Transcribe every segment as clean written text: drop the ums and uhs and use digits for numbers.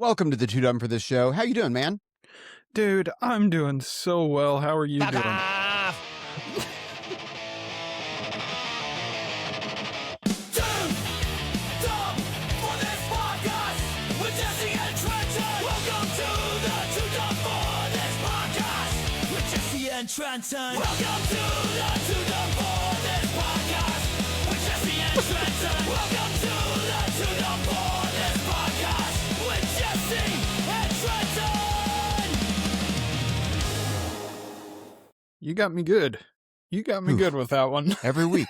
Welcome to the Too Dumb for This show. How you doing, man? Dude, I'm doing so well. How are you doing? Trenton. Welcome to the Too Dumb for This podcast with Jesse and Trenton. Welcome to the Too Dumb for This podcast with Jesse and Trenton. You got me good. You got me good with that one. Every week.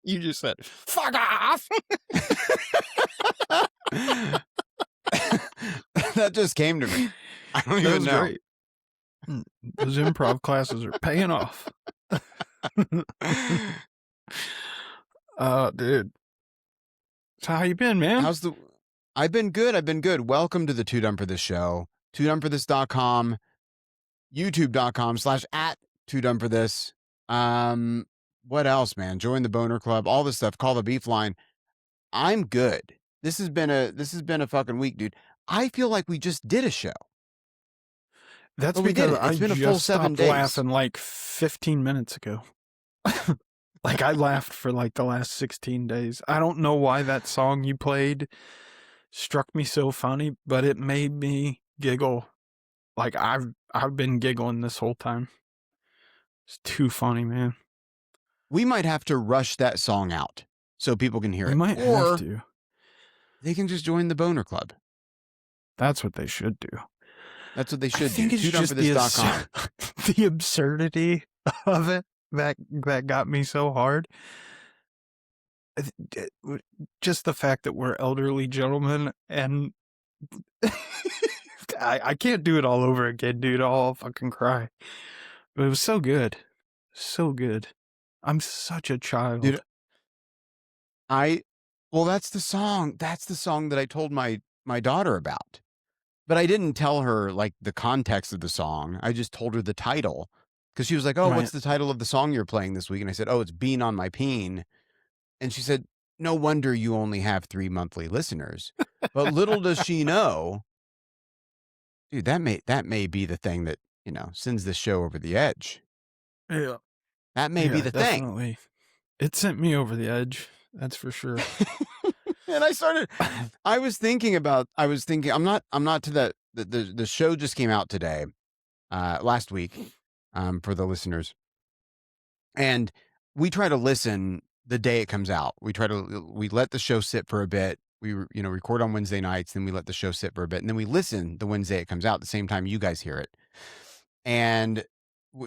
You just said, fuck off. That just came to me. I don't even know. Great. Those improv classes are paying off. Dude. So how you been, man? I've been good. Welcome to the Too Dumb for This show. TooDumbForThis.com, YouTube.com/@TooDumbForThis. What else, man? Join the Boner Club, all this stuff. Call the beef line. I'm good. This has been a fucking week, dude. I feel like we just did a show. That's because it's been a full 7 days. Laughing like 15 minutes ago. Like I laughed for like the last 16 days. I don't know why that song you played struck me so funny, but it made me giggle. Like I've been giggling this whole time. It's too funny, man. We might have to rush that song out so people can hear it. We might have to. They can just join the Boner Club. That's what they should do. That's what they should do. It's just the absurdity of it that got me so hard. Just the fact that we're elderly gentlemen and I can't do it all over again, dude. I'll fucking cry. But it was so good. So good. I'm such a child. Dude, that's the song. That's the song that I told my daughter about. But I didn't tell her like the context of the song. I just told her the title because she was like, "Oh, What's the title of the song you're playing this week?" And I said, "Oh, it's Bean on My Peen." And she said, "No wonder you only have 3 monthly listeners." But little does she know, dude, that may be the thing that, sends this show over the edge. Yeah. That may be the definitely. thing. It sent me over the edge. That's for sure. And I was thinking, I'm not to that. The show just came out today, last week, for the listeners. And we try to listen the day it comes out. We let the show sit for a bit. We, record on Wednesday nights, then we let the show sit for a bit. And then we listen the Wednesday it comes out, the same time you guys hear it. And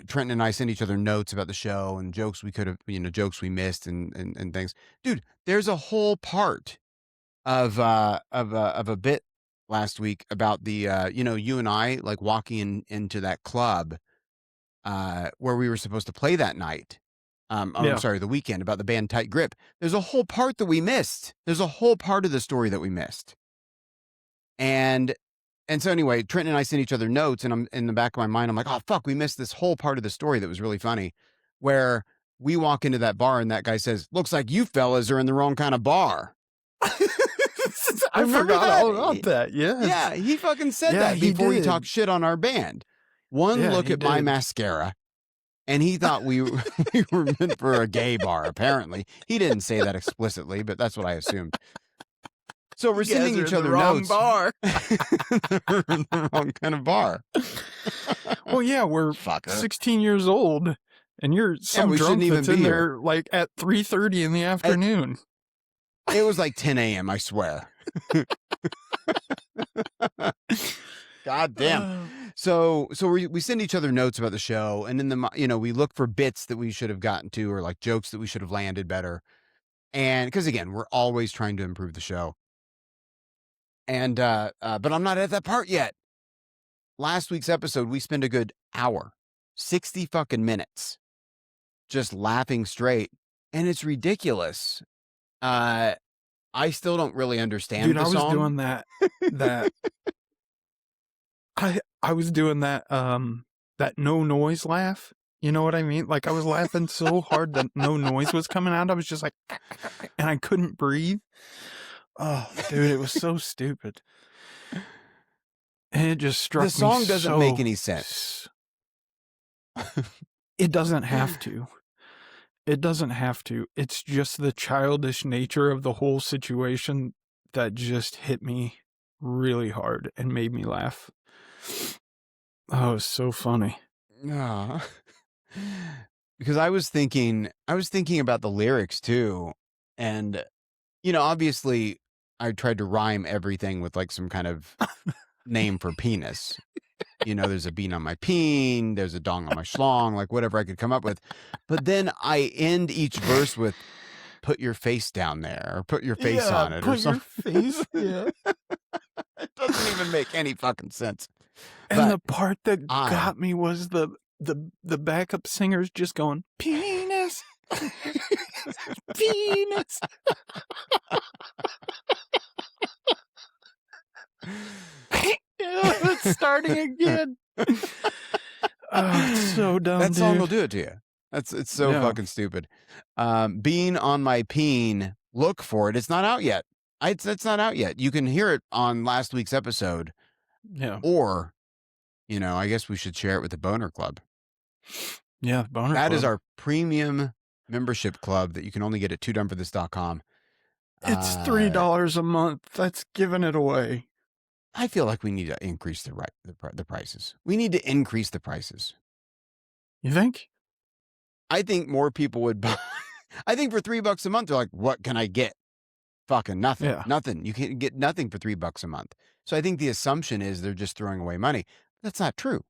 Trenton and I send each other notes about the show and jokes we could have, jokes we missed and things. Dude, there's a whole part of a bit last week about the you and I like walking into that club where we were supposed to play that night. I'm sorry, the weekend, about the band Tight Grip. There's a whole part that we missed. There's a whole part of the story that we missed. And so anyway, Trenton and I sent each other notes, and I'm in the back of my mind, I'm like, oh fuck, we missed this whole part of the story that was really funny, where we walk into that bar and that guy says, "Looks like you fellas are in the wrong kind of bar." I forgot all about that. Yes. Yeah, he fucking said that before he talked shit on our band. One look at my mascara, and he thought we were meant for a gay bar, apparently. He didn't say that explicitly, but that's what I assumed. So we're sending each other notes. Bar. We're in the wrong kind of bar. Well, yeah, we're 16 years old, and you're some drunk that's in there like at 3:30 in the afternoon. It was like 10 a.m., I swear. God damn. So we send each other notes about the show, and then we look for bits that we should have gotten to, or like jokes that we should have landed better. And because again, we're always trying to improve the show. And but I'm not at that part yet. Last week's episode, we spent a good hour, 60 fucking minutes, just laughing straight, and it's ridiculous. I still don't really understand the song. I was doing that I was doing that that no noise laugh. You know what I mean? Like I was laughing so hard that no noise was coming out. I was just like, and I couldn't breathe. Oh, dude, it was so stupid. And it just struck me. The song doesn't make any sense. It doesn't have to. It doesn't have to. It's just the childish nature of the whole situation that just hit me really hard and made me laugh. Oh, it was so funny. No. Because I was thinking about the lyrics too. And, obviously I tried to rhyme everything with like some kind of name for penis. There's a bean on my peen, there's a dong on my schlong, like whatever I could come up with. But then I end each verse with put your face down there or put your face on it or something. Put your face, yeah. It doesn't even make any fucking sense. And the part that got me was the backup singers just going, penis, penis. It's starting again. Oh, it's so dumb. That song will do it to you. It's so fucking stupid. Bean on my peen. Look for it. It's not out yet. It's not out yet. You can hear it on last week's episode. Yeah. Or, I guess we should share it with the Boner Club. Yeah, Boner Club. That is our premium membership club that you can only get at toodumbforthis.com. It's $3 a month. That's giving it away. I feel like we need to increase the prices. We need to increase the prices. You think? I think more people would buy. I think for $3 a month, they're like, what can I get? Fucking nothing. Yeah. Nothing. You can get nothing for $3 a month. So I think the assumption is they're just throwing away money. That's not true.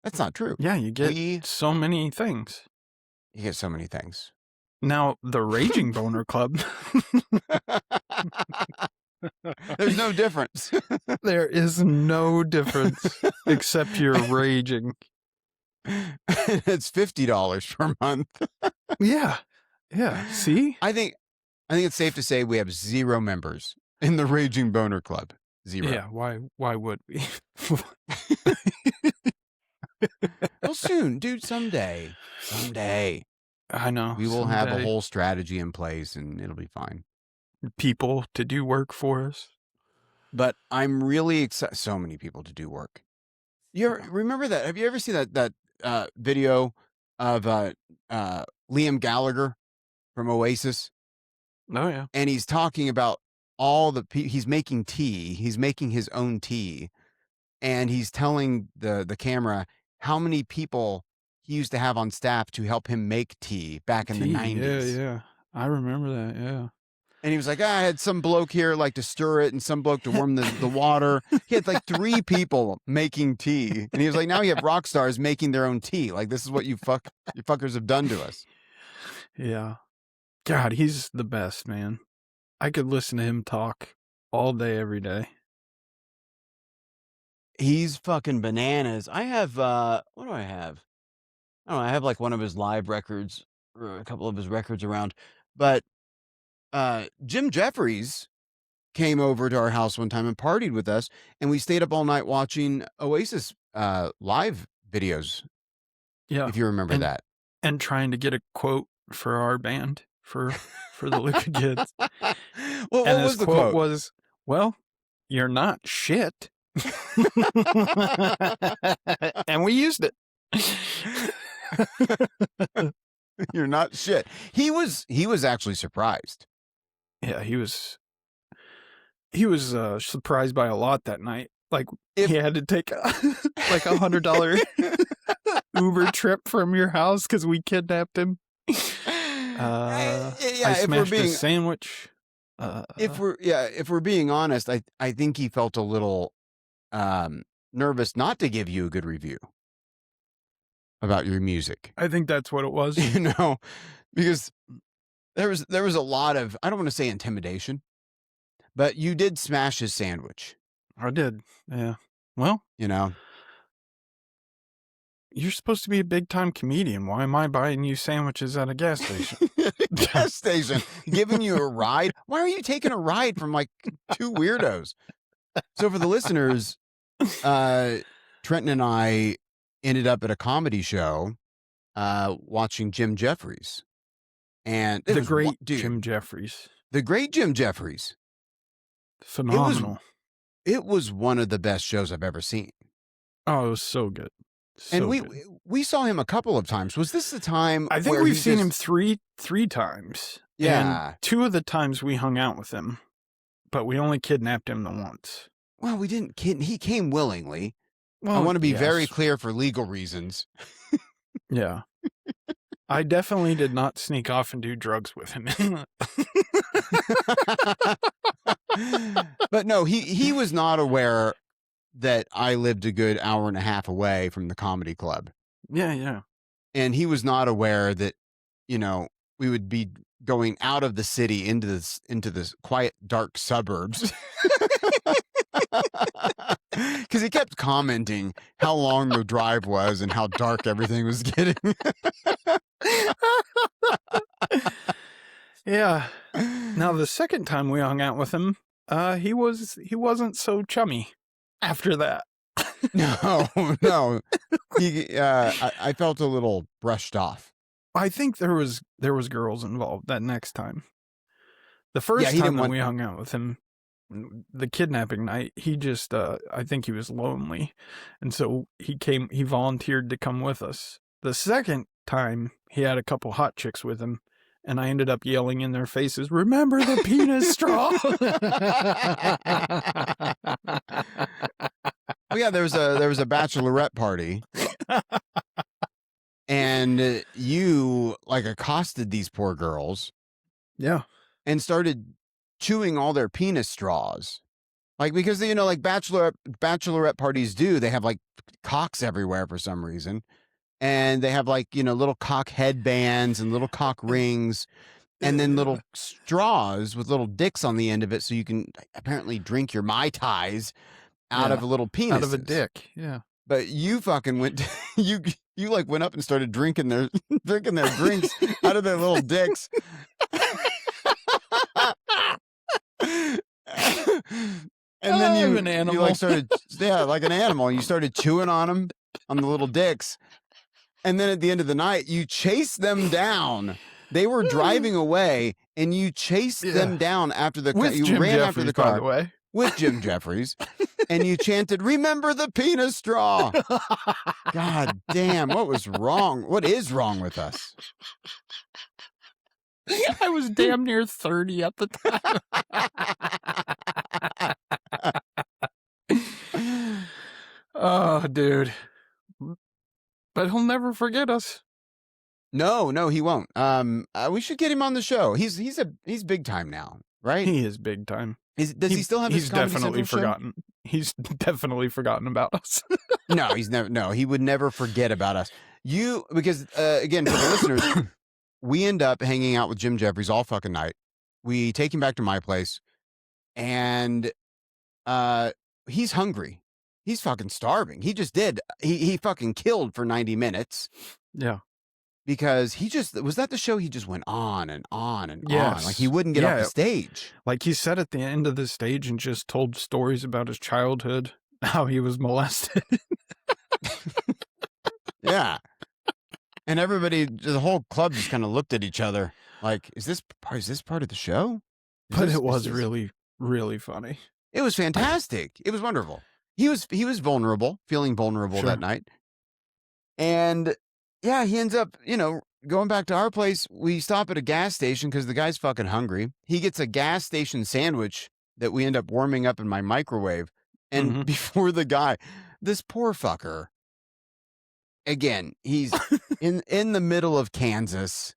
That's not true. Yeah, you get so many things. You get so many things. Now, the Raging Boner Club. There's no difference. There is no difference except you're raging. It's $50 per month. Yeah. Yeah. See? I think it's safe to say we have 0 members in the Raging Boner Club. 0. Yeah. Why would we? Well, soon, dude. Someday. I know. We will have a whole strategy in place and it'll be fine. People to do work for us. But I'm really excited. So many people to do work. You ever remember that? Have you ever seen that video of Liam Gallagher from Oasis? Oh, yeah. And he's talking about all the he's making tea. He's making his own tea. And he's telling the camera how many people he used to have on staff to help him make tea back in the 90s. Yeah. I remember that, yeah. And he was like, I had some bloke here like to stir it and some bloke to warm the water. He had like 3 people making tea. And he was like, now you have rock stars making their own tea. Like, this is what you fuckers have done to us. Yeah. God, he's the best, man. I could listen to him talk all day, every day. He's fucking bananas. I have, what do I have? I don't know. I have like one of his live records or a couple of his records around. But Jim Jefferies came over to our house one time and partied with us, and we stayed up all night watching Oasis live videos. Yeah, if you remember that, and trying to get a quote for our band for the Liquid Kids. What was the quote? Was, well, you're not shit, and we used it. You're not shit. He was actually surprised. Yeah, he was surprised by a lot that night. Like, he had to take like $100 Uber trip from your house because we kidnapped him. I smashed a sandwich. If we're being honest, I think he felt a little nervous not to give you a good review about your music. I think that's what it was. Because there was a lot of, I don't want to say intimidation, but you did smash his sandwich. I did. Yeah. Well, you're supposed to be a big time comedian. Why am I buying you sandwiches at a gas station? Gas station, giving you a ride. Why are you taking a ride from like 2 weirdos? So for the listeners, Trenton and I ended up at a comedy show watching Jim Jefferies. And the great Jim Jefferies. The great Jim Jefferies. Phenomenal. It was one of the best shows I've ever seen. Oh, it was so good. And we saw him a couple of times. Was this the time? I think we've seen him three times. Yeah. And 2 of the times we hung out with him, but we only kidnapped him the once. Well, we didn't he came willingly. Well, I want to be very clear for legal reasons. Yeah. I definitely did not sneak off and do drugs with him. But no, he was not aware that I lived a good hour and a half away from the comedy club. Yeah. And he was not aware that, we would be going out of the city into this quiet, dark suburbs. Because he kept commenting how long the drive was and how dark everything was getting. Yeah. Now, the second time we hung out with him, he wasn't so chummy after that. No. I felt a little brushed off. I think there was girls involved that next time. The first time that we hung out with him, the kidnapping night, he just, I think he was lonely. And so he volunteered to come with us. The second time, he had a couple hot chicks with him, and I ended up yelling in their faces, "Remember the penis straw?" Well, yeah, there was a bachelorette party. And you accosted these poor girls. Yeah. And started chewing all their penis straws. Because bachelorette parties do, they have cocks everywhere for some reason. And they have little cock headbands and little cock rings and then little straws with little dicks on the end of it. So you can apparently drink your Mai Tais out of a little penis. Out of a dick. Yeah. But you fucking went you went up and started drinking their drinks out of their little dicks. And then you an animal. You started like an animal. You started chewing on them, on the little dicks. And then at the end of the night, you chased them down. They were driving away, and you chased them down after the car. You ran after the car, by the way, with Jim Jefferies, and you chanted, "Remember the penis straw." God damn, what was wrong? What is wrong with us? I was damn near 30 at the time. Oh, dude. But he'll never forget us. No, he won't. We should get him on the show. He's big time now, right? He is big time. Does he still have his Comedy definitely Central forgotten. Show? He's definitely forgotten about us. No, he would never forget about us. Because again, for the listeners, we end up hanging out with Jim Jefferies all fucking night. We take him back to my place, and he's hungry. He's fucking starving. He just did. He fucking killed for 90 minutes. Yeah. Because was that the show? He just went on and on and Yes. on. Like he wouldn't get off the stage. Like he sat at the end of the stage and just told stories about his childhood, how he was molested. Yeah. And everybody, the whole club just kind of looked at each other like, is this part of the show? It was really, really funny. It was fantastic. It was wonderful. He was vulnerable, feeling vulnerable that night. And yeah, he ends up, going back to our place. We stop at a gas station because the guy's fucking hungry. He gets a gas station sandwich that we end up warming up in my microwave. And before the guy, this poor fucker, again, he's in the middle of Kansas.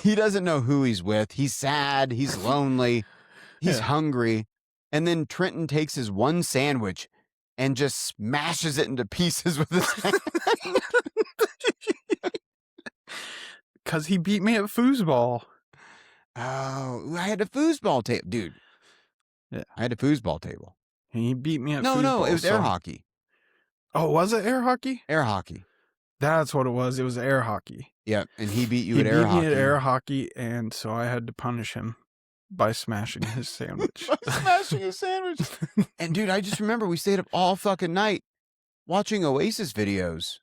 He doesn't know who he's with. He's sad. He's lonely. He's hungry. And then Trenton takes his one sandwich and just smashes it into pieces with his hand. Because he beat me at foosball. Oh, I had a foosball table. Dude. Yeah. I had a foosball table. He beat me at foosball. No, it was air hockey. Oh, was it air hockey? Air hockey. That's what it was. It was air hockey. Yeah, and he beat you at air hockey. He beat me at air hockey, and so I had to punish him by smashing his sandwich. And dude, I just remember we stayed up all fucking night watching Oasis videos.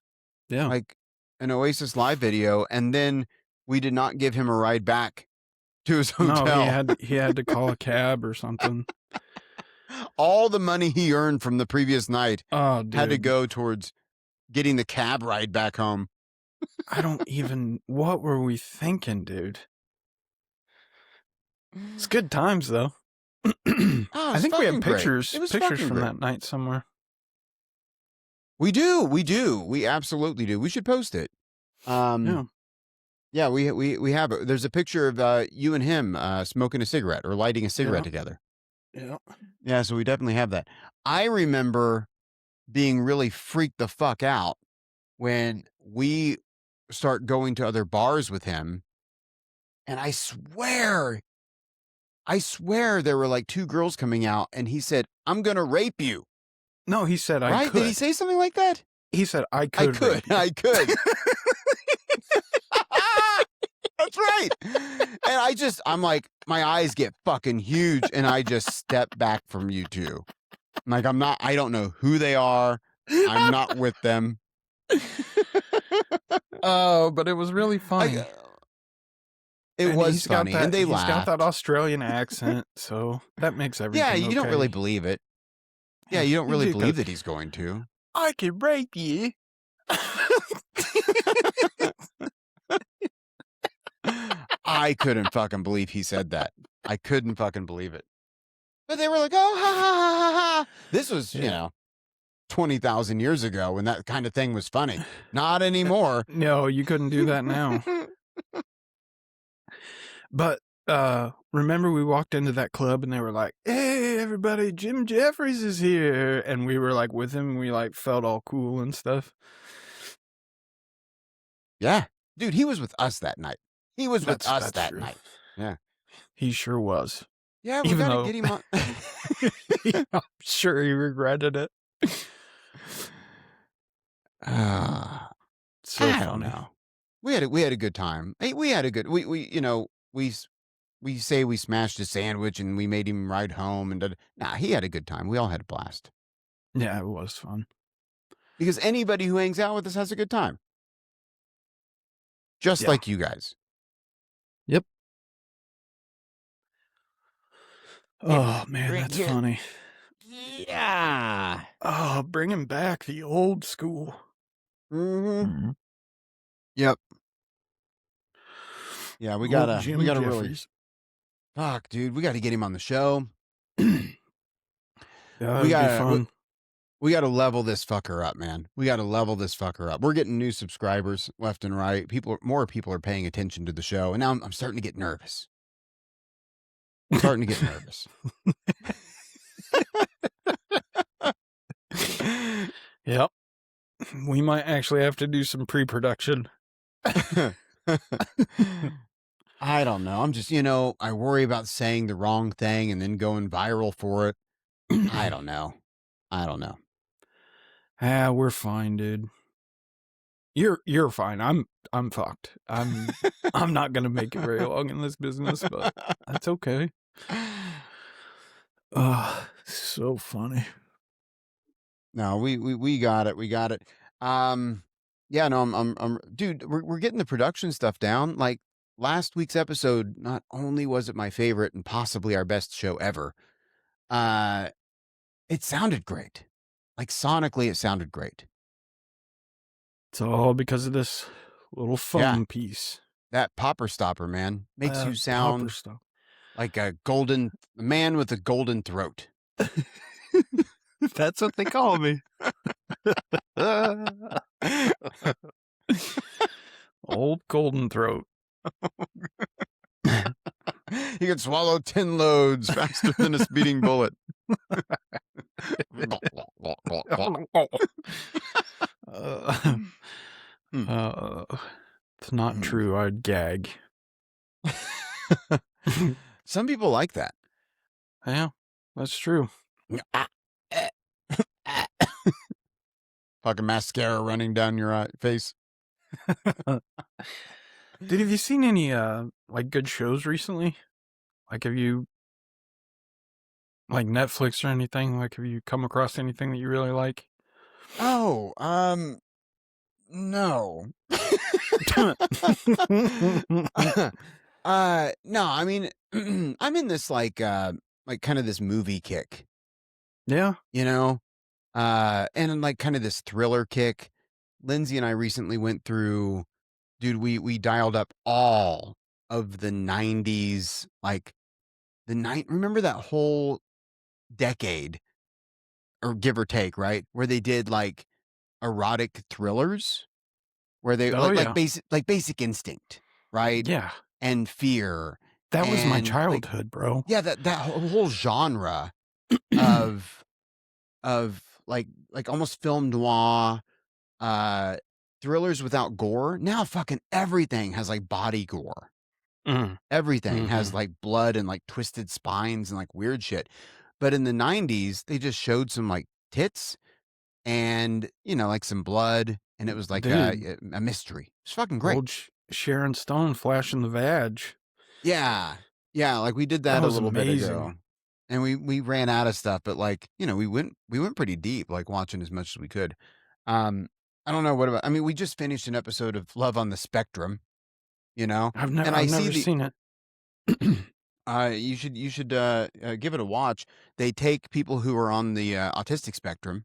Yeah. Like an Oasis live video, and then we did not give him a ride back to his hotel. No, he had to call a cab or something. All the money he earned from the previous night had to go towards getting the cab ride back home. What were we thinking, dude? It's good times, though. I think we have pictures from that night somewhere. We do. We absolutely do. We should post it. Yeah, we have it. There's a picture of you and him smoking a cigarette or lighting a cigarette together. Yeah, so we definitely have that. I remember being really freaked the fuck out when we start going to other bars with him. And I swear there were like two girls coming out and he said, "I'm going to rape you." No, he said, I could. Did he say something like that? He said, I could. I could. That's right. And I'm like, my eyes get fucking huge and I just step back from you two. I'm like, I don't know who they are. I'm not with them. Oh, but it was really funny. It was funny. And they laughed. He's got that Australian accent, so that makes everything Yeah, you okay. don't really believe it. Yeah, you don't really believe that he's going to. I can rape you. I couldn't fucking believe he said that. I couldn't fucking believe it. But they were like, "Oh, ha, ha, ha, ha." This was, 20,000 years ago when that kind of thing was funny. Not anymore. No, you couldn't do that now. But remember we walked into that club and they were like, "Hey, everybody, Jim Jefferies is here." And we were like with him. We like felt all cool and stuff. Yeah. Dude, he was with us that night. He was with us that night. Yeah. He sure was. Yeah, we got to get him on. I'm sure he regretted it. I don't know. We had a good time. Hey, we had a good. We say we smashed a sandwich and we made him ride home and he had a good time. We all had a blast. Yeah, it was fun. Because anybody who hangs out with us has a good time. Just like you guys. Yep. Oh, man, that's funny. Yeah. Oh, bringing back the old school. Mm-hmm. Yep. Yeah, we gotta really. Fuck, dude, we gotta get him on the show. Yeah, we gotta. We got to level this fucker up, man. We got to level this fucker up. We're getting new subscribers left and right. More people are paying attention to the show, and now I'm starting to get nervous. Yep. We might actually have to do some pre-production. I don't know. I'm just, I worry about saying the wrong thing and then going viral for it. I don't know. We're fine, dude. You're fine. I'm fucked. I'm not gonna make it very long in this business, but that's okay. So funny. No, we got it. We got it. Yeah, no, I'm dude, we're getting the production stuff down. Like last week's episode, not only was it my favorite and possibly our best show ever, it sounded great. Like sonically, it sounded great. It's all because of this little foam piece. That popper stopper, man, makes you sound like a man with a golden throat. That's what they call me. Old golden throat. He could swallow 10 loads faster than a speeding bullet. It's not true. I'd gag. Some people like that. Yeah, that's true. Fucking mascara running down your face. Dude, have you seen any like good shows recently? Like, have you like Netflix or anything? Like, have you come across anything that you really like? Oh, no. No, I mean, I'm in this like kind of this movie kick, Yeah. you know, and like kind of this thriller kick. Lindsay and I recently went through, dude. We dialed up all of the '90s, like Remember that whole decade, or give or take, right? Where they did like erotic thrillers, where they Oh, yeah. like Basic Instinct, right? Yeah. And Fear. That was my and childhood, bro. Yeah, that whole genre of like almost film noir, thrillers without gore. Now fucking everything has like body gore. Everything has like blood and like twisted spines and like weird shit. But in the '90s, they just showed some like tits and, like some blood, and it was like Dude. a mystery. It's fucking great. Old Sharon Stone flashing the vag. Yeah. Yeah, like we did that a was little bit ago. amazing. And we ran out of stuff, but like, we went pretty deep, like watching as much as we could. I don't know I mean, we just finished an episode of Love on the Spectrum, I've never, and I I've see never seen it. you should give it a watch. They take people who are on the autistic spectrum,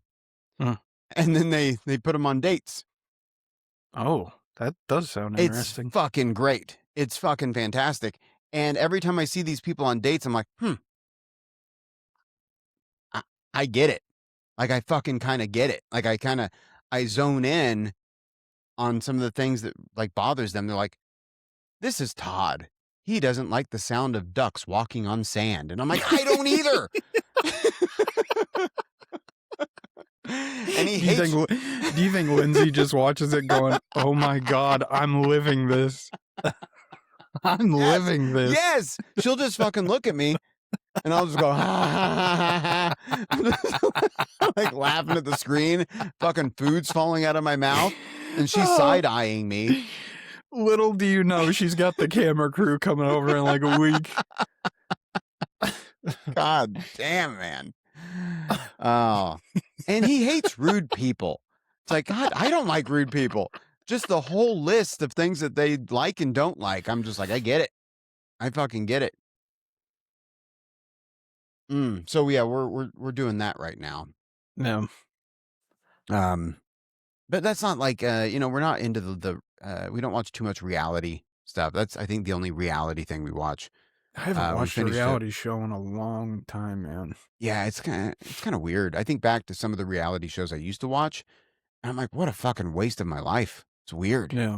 Huh. and then they put them on dates. Oh, that does sound interesting. It's fucking great. It's fucking fantastic. And every time I see these people on dates, I'm like, I get it. Like, I fucking kind of get it. Like, I zone in on some of the things that like bothers them. They're like, this is Todd. He doesn't like the sound of ducks walking on sand. And I'm like, I don't either. And he hates. Do you think Lindsay just watches it going, oh my God, I'm living this. I'm living this. Yes. She'll just fucking look at me and I'll just go, ha, ha, ha, ha. Like laughing at the screen. Fucking food's falling out of my mouth. And she's side-eyeing me. Little do you know, she's got the camera crew coming over in like a week. God damn, man. Oh. And he hates rude people. It's like, God, I don't like rude people. Just the whole list of things that they like and don't like. I'm just like, I get it. I fucking get it. So yeah, we're doing that right now. No. But that's not like we're not into the we don't watch too much reality stuff. That's, I think, the only reality thing we watch. I haven't watched a reality show in a long time, man. Yeah, it's kind of weird. I think back to some of the reality shows I used to watch, and I'm like, what a fucking waste of my life. It's weird. Yeah.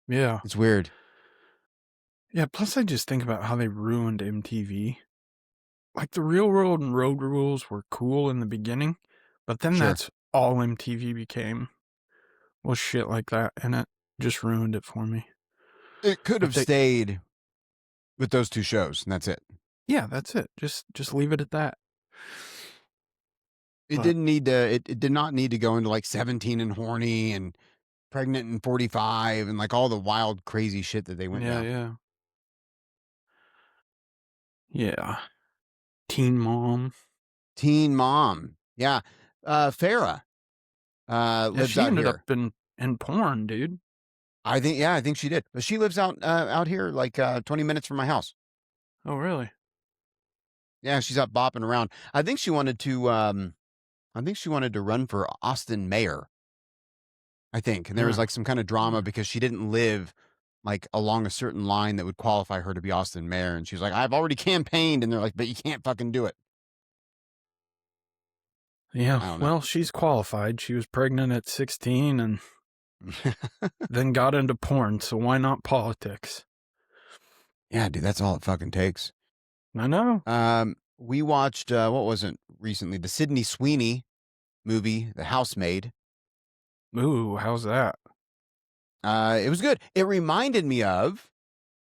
Yeah. It's weird. Yeah, plus I just think about how they ruined MTV. Like, the Real World and Road Rules were cool in the beginning, but then that's all MTV became. Was shit like that, and it just ruined it for me. It could have stayed with those two shows, and that's it. Yeah, that's it. Just leave it at that. It didn't need to. It did not need to go into like 17 and horny and pregnant and 45 and like all the wild, crazy shit that they went down. Yeah. Teen Mom. Yeah. Farrah lives she out ended here. up in porn, dude. I think she did. But she lives out here like 20 minutes from my house. Oh, really? Yeah, she's out bopping around. I think she wanted to run for Austin mayor. I think. And there was like some kind of drama because she didn't live like along a certain line that would qualify her to be Austin mayor. And she was like, I've already campaigned. And they're like, but you can't fucking do it. Yeah, well, she's qualified. She was pregnant at 16 and then got into porn, so why not politics? Yeah, dude, that's all it fucking takes. I know. We watched, what was it recently? The Sydney Sweeney movie, The Housemaid. Ooh, how's that? It was good. It reminded me of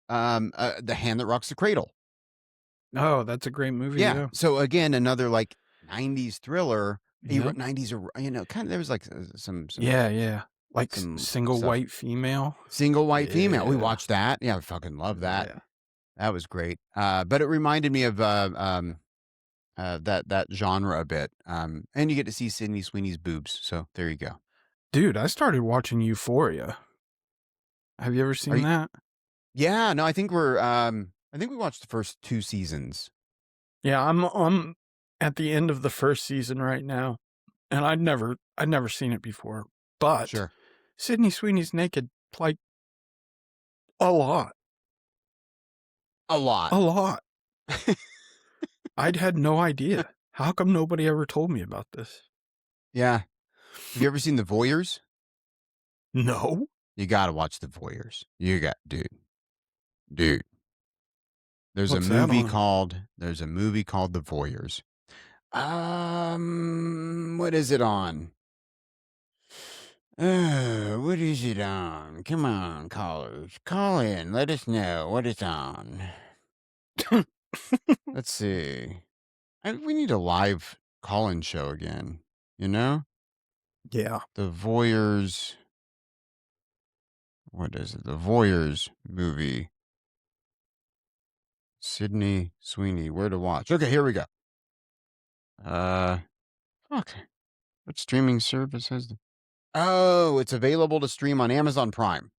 The Hand That Rocks the Cradle. Oh, that's a great movie. Yeah. So again, another like 90s thriller. Yep. 90s, kind of, there was like some yeah. Like some single stuff. white female. Single white female. We watched that. Yeah, I fucking love that. Yeah. That was great. But it reminded me of that genre a bit. And you get to see Sydney Sweeney's boobs. So there you go. Dude, I started watching Euphoria. Have you ever seen that? Yeah, no, I think we watched the first 2 seasons. Yeah, I'm at the end of the first season right now, and I'd never seen it before. But Sure. Sydney Sweeney's naked like a lot. A lot. A lot. I'd had no idea. How come nobody ever told me about this? Yeah. Have you ever seen The Voyeurs? No. You gotta watch The Voyeurs. Dude. There's What's a that movie on? called The Voyeurs. What is it on? What is it on? Come on, callers. Call in. Let us know what it's on. Let's see. We need a live call-in show again, you know? Yeah. The Voyeurs. What is it? The Voyeurs movie. Sydney Sweeney. Where to watch? Okay, here we go. Fuck. What streaming service has the... Oh, it's available to stream on Amazon Prime.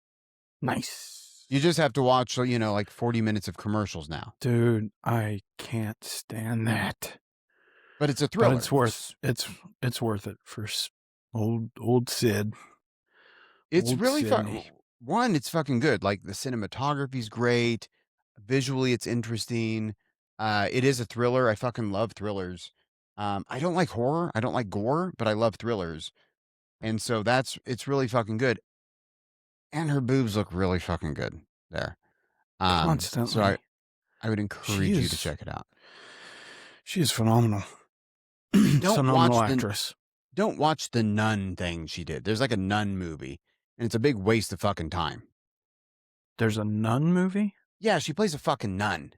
Nice. You just have to watch, like 40 minutes of commercials now. Dude, I can't stand that. But it's a thriller. But it's worth it for old Sid. It's really fun. One, it's fucking good. Like the cinematography's great. Visually, it's interesting. It is a thriller. I fucking love thrillers. I don't like horror. I don't like gore, but I love thrillers. And so it's really fucking good. And her boobs look really fucking good there. Constantly. So I would encourage you to check it out. She is phenomenal. Phenomenal actress. Don't watch the nun thing she did. There's like a nun movie, and it's a big waste of fucking time. There's a nun movie? Yeah, she plays a fucking nun,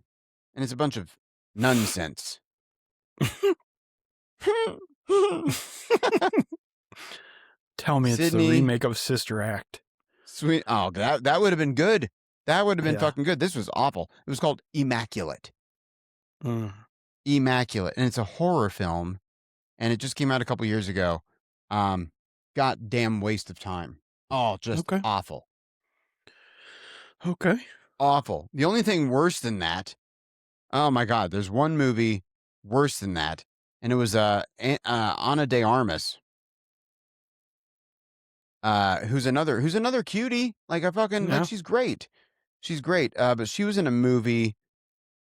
and it's a bunch of nonsense. Tell me it's the remake of Sister Act. Sweet. Oh, that would have been good. That would have been fucking good. This was awful. It was called Immaculate. Immaculate. And it's a horror film. And it just came out a couple years ago. Goddamn waste of time. Oh, just awful. Okay. Awful. The only thing worse than that. Oh my God. There's one movie worse than that. And it was Ana de Armas. Who's another cutie. Like like she's great. She's great. But she was in a movie.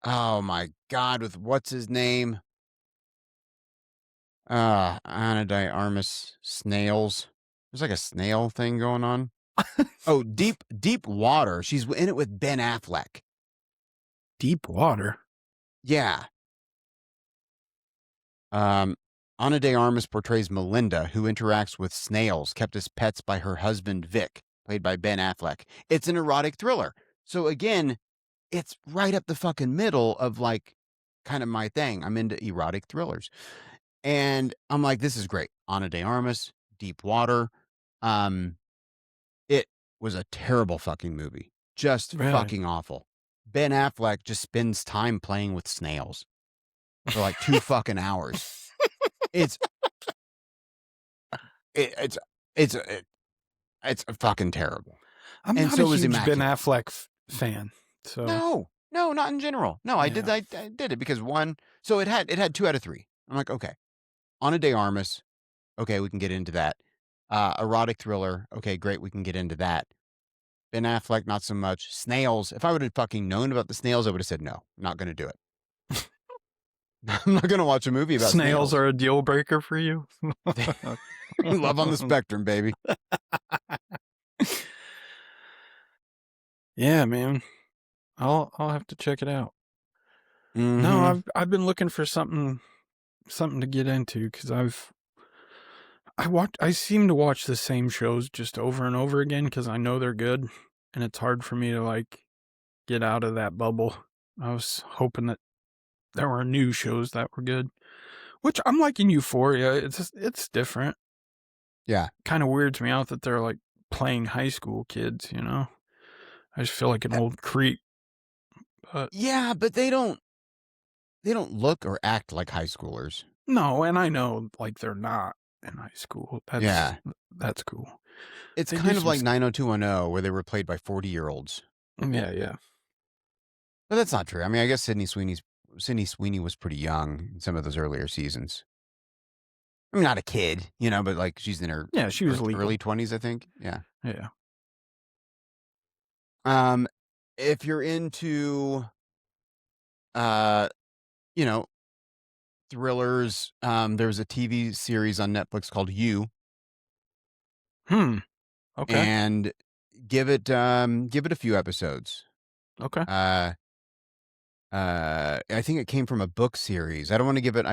Oh my God, with what's his name? Ana de Armas snails. There's like a snail thing going on. Oh, Deep Water. She's in it with Ben Affleck. Deep Water? Yeah. Ana de Armas portrays Melinda, who interacts with snails kept as pets by her husband, Vic, played by Ben Affleck. It's an erotic thriller. So again, it's right up the fucking middle of like kind of my thing. I'm into erotic thrillers. And I'm like, this is great. Ana de Armas, Deep Water. It was a terrible fucking movie. Just fucking awful. Ben Affleck just spends time playing with snails for like 2 fucking hours. It's fucking terrible. I'm not a huge Ben Affleck fan. So no, not in general. No, I did it because one. So it had 2 out of 3. I'm like, okay, Ana de Armas. Okay, we can get into that. Erotic thriller. Okay, great, we can get into that. Ben Affleck, not so much. Snails. If I would have fucking known about the snails, I would have said no. I'm not going to do it. I'm not going to watch a movie about snails. Snails are a deal breaker for you? Love on the spectrum, baby. Yeah, man. I'll have to check it out. Mm-hmm. No, I've been looking for something to get into because I seem to watch the same shows just over and over again because I know they're good, and it's hard for me to like get out of that bubble. I was hoping that there were new shows that were good, which I'm liking Euphoria. It's different. Yeah, kind of weirds me out that they're like playing high school kids. You know, I just feel like an old creep. But yeah, but they don't look or act like high schoolers. No, and I know like they're not in high school. That's cool. It's kind of like 90210 where they were played by 40-year-olds. Yeah. But that's not true. I mean, I guess Sydney Sweeney was pretty young in some of those earlier seasons. I mean, not a kid, but like she's in her she was early 20s, I think. Yeah. Yeah. If you're into, thrillers, there's a TV series on Netflix called You. Okay. And give it a few episodes. Okay. I think it came from a book series. I don't want to give it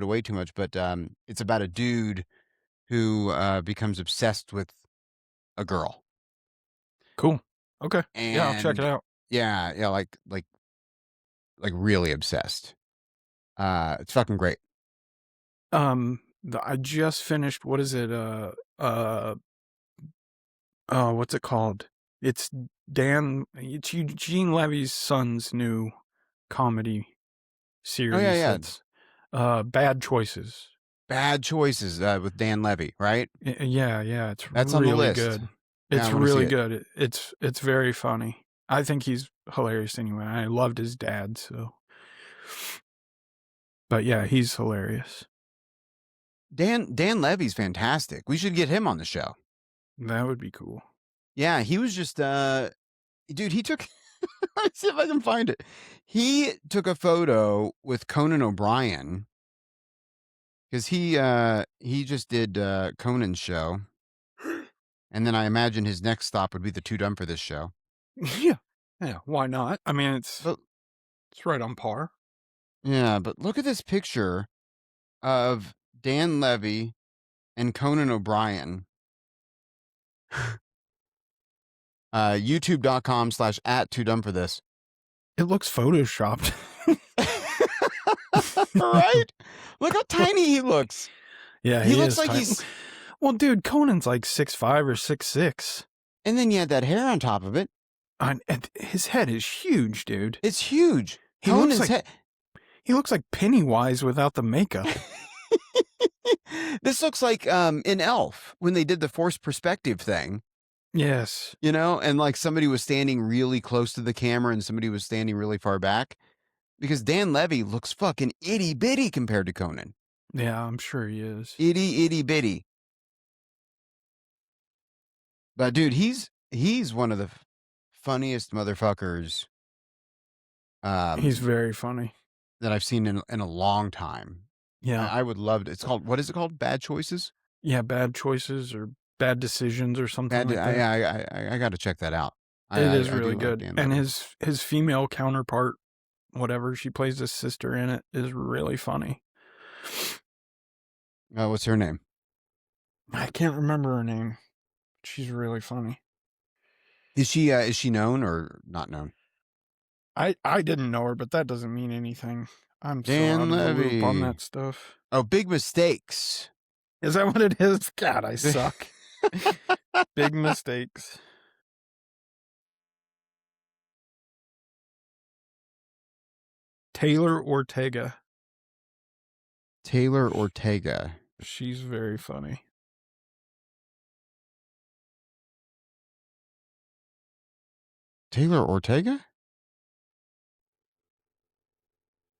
away too much, but it's about a dude who becomes obsessed with a girl. Cool. Okay. And yeah, I'll check it out. Yeah, like really obsessed. It's fucking great. I just finished, what is it? What's it called? It's Eugene Levy's son's new comedy series. Oh, yeah. It's Bad Choices. Bad Choices with Dan Levy, right? Yeah. That's really on the list. good. Yeah, It's really good. It's very funny. I think he's hilarious anyway. I loved his dad, so. But yeah, he's hilarious. Dan Levy's fantastic. We should get him on the show. That would be cool. Yeah, he was just dude, he took let's see if I can find it. He took a photo with Conan O'Brien because he just did Conan's show. And then I imagine his next stop would be the Too Dumb for This show. Yeah, why not? I mean, it's right on par. Yeah, but look at this picture of Dan Levy and Conan O'Brien. YouTube.com/@TooDumbForThis. It looks photoshopped. Right? Look how tiny he looks. Yeah, he looks like he's. Well, dude, Conan's like 6'5" or 6'6". And then you had that hair on top of it. And his head is huge, dude. It's huge. He looks like Pennywise without the makeup. This looks like in Elf when they did the forced perspective thing. Yes. And like somebody was standing really close to the camera and somebody was standing really far back. Because Dan Levy looks fucking itty bitty compared to Conan. Yeah, I'm sure he is. Itty bitty. But dude, he's one of the funniest motherfuckers. He's very funny that I've seen in a long time. Yeah, I would love it. What is it called? Bad Choices? Yeah, Bad Choices or Bad Decisions or something like that. Yeah, I got to check that out. It is really good. And his female counterpart, whatever, she plays his sister in it, is really funny. What's her name? I can't remember her name. She's really funny. Is she known or not known? I didn't know her, but that doesn't mean anything. I'm Dan so out of the Levy. loop on that stuff. Oh, Big Mistakes. Is that what it is? God, I suck. Big Mistakes. Taylor Ortega. She's very funny. Taylor Ortega?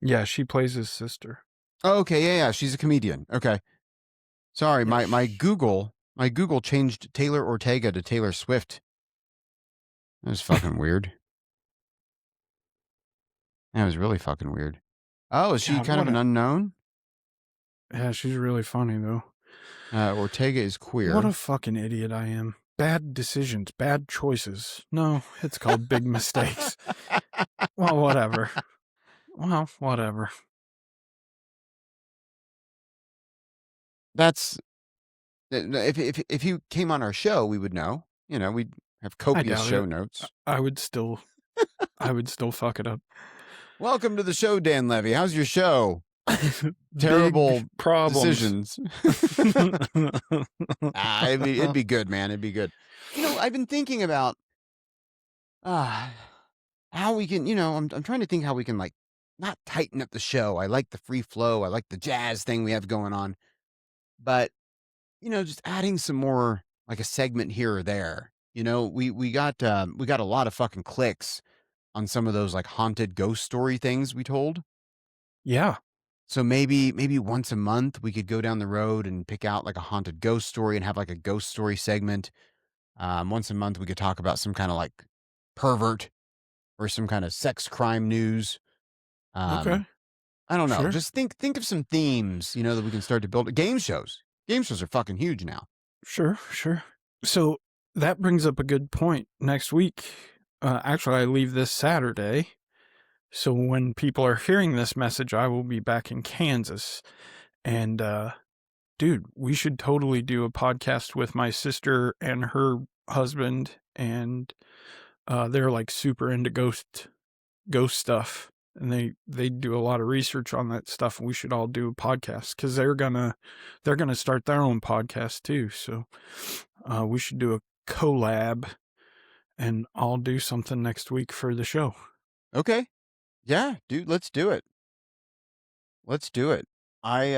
Yeah, she plays his sister. Oh, okay, yeah, she's a comedian. Okay. Sorry, my Google changed Taylor Ortega to Taylor Swift. That was fucking weird. That was really fucking weird. Oh, is she kind of an unknown? Yeah, she's really funny though. Ortega is queer. What a fucking idiot I am. Bad decisions, bad choices. No, it's called Big Mistakes. Well, whatever. That's if you came on our show, we would know. We'd have copious show notes. I would still fuck it up. Welcome to the show, Dan Levy. How's your show? Terrible decisions. It'd be good, man. It'd be good. I've been thinking about how we can, I'm trying to think how we can not tighten up the show. I like the free flow. I like the jazz thing we have going on. But, just adding some more, like a segment here or there. You know, we got a lot of fucking clicks on some of those like haunted ghost story things we told. Yeah. So maybe once a month we could go down the road and pick out like a haunted ghost story and have like a ghost story segment. Once a month we could talk about some kind of like pervert or some kind of sex crime news. Okay. I don't know. Sure. Just think of some themes, you know, that we can start to build. Game shows. Game shows are fucking huge now. Sure. So that brings up a good point. Next week, actually, I leave this Saturday. So when people are hearing this message, I will be back in Kansas. And, dude, we should totally do a podcast with my sister and her husband. And they're like super into ghost stuff. And they do a lot of research on that stuff. And we should all do a podcast because they're gonna start their own podcast too. So we should do a collab, and I'll do something next week for the show. Okay. Yeah, dude, let's do it. Let's do it. I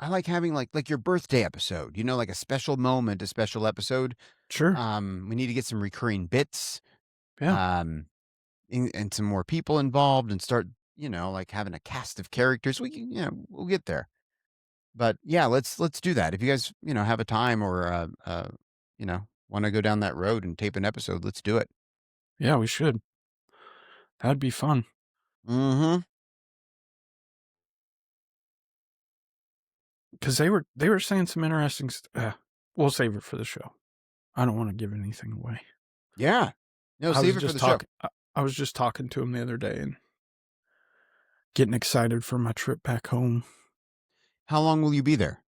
like having like your birthday episode, you know, like a special moment, a special episode. Sure. We need to get some recurring bits. Yeah. And some more people involved and start, you know, like having a cast of characters. We can, you know, we'll get there. But yeah, let's do that. If you guys, you know, have a time or you know, want to go down that road and tape an episode, let's do it. Yeah, we should. That'd be fun. Mm-hmm. Because they were saying some interesting we'll save it for the show. I don't want to give anything away. Yeah. No, save it for the show. I was just talking to him the other day and getting excited for my trip back home. How long will you be there?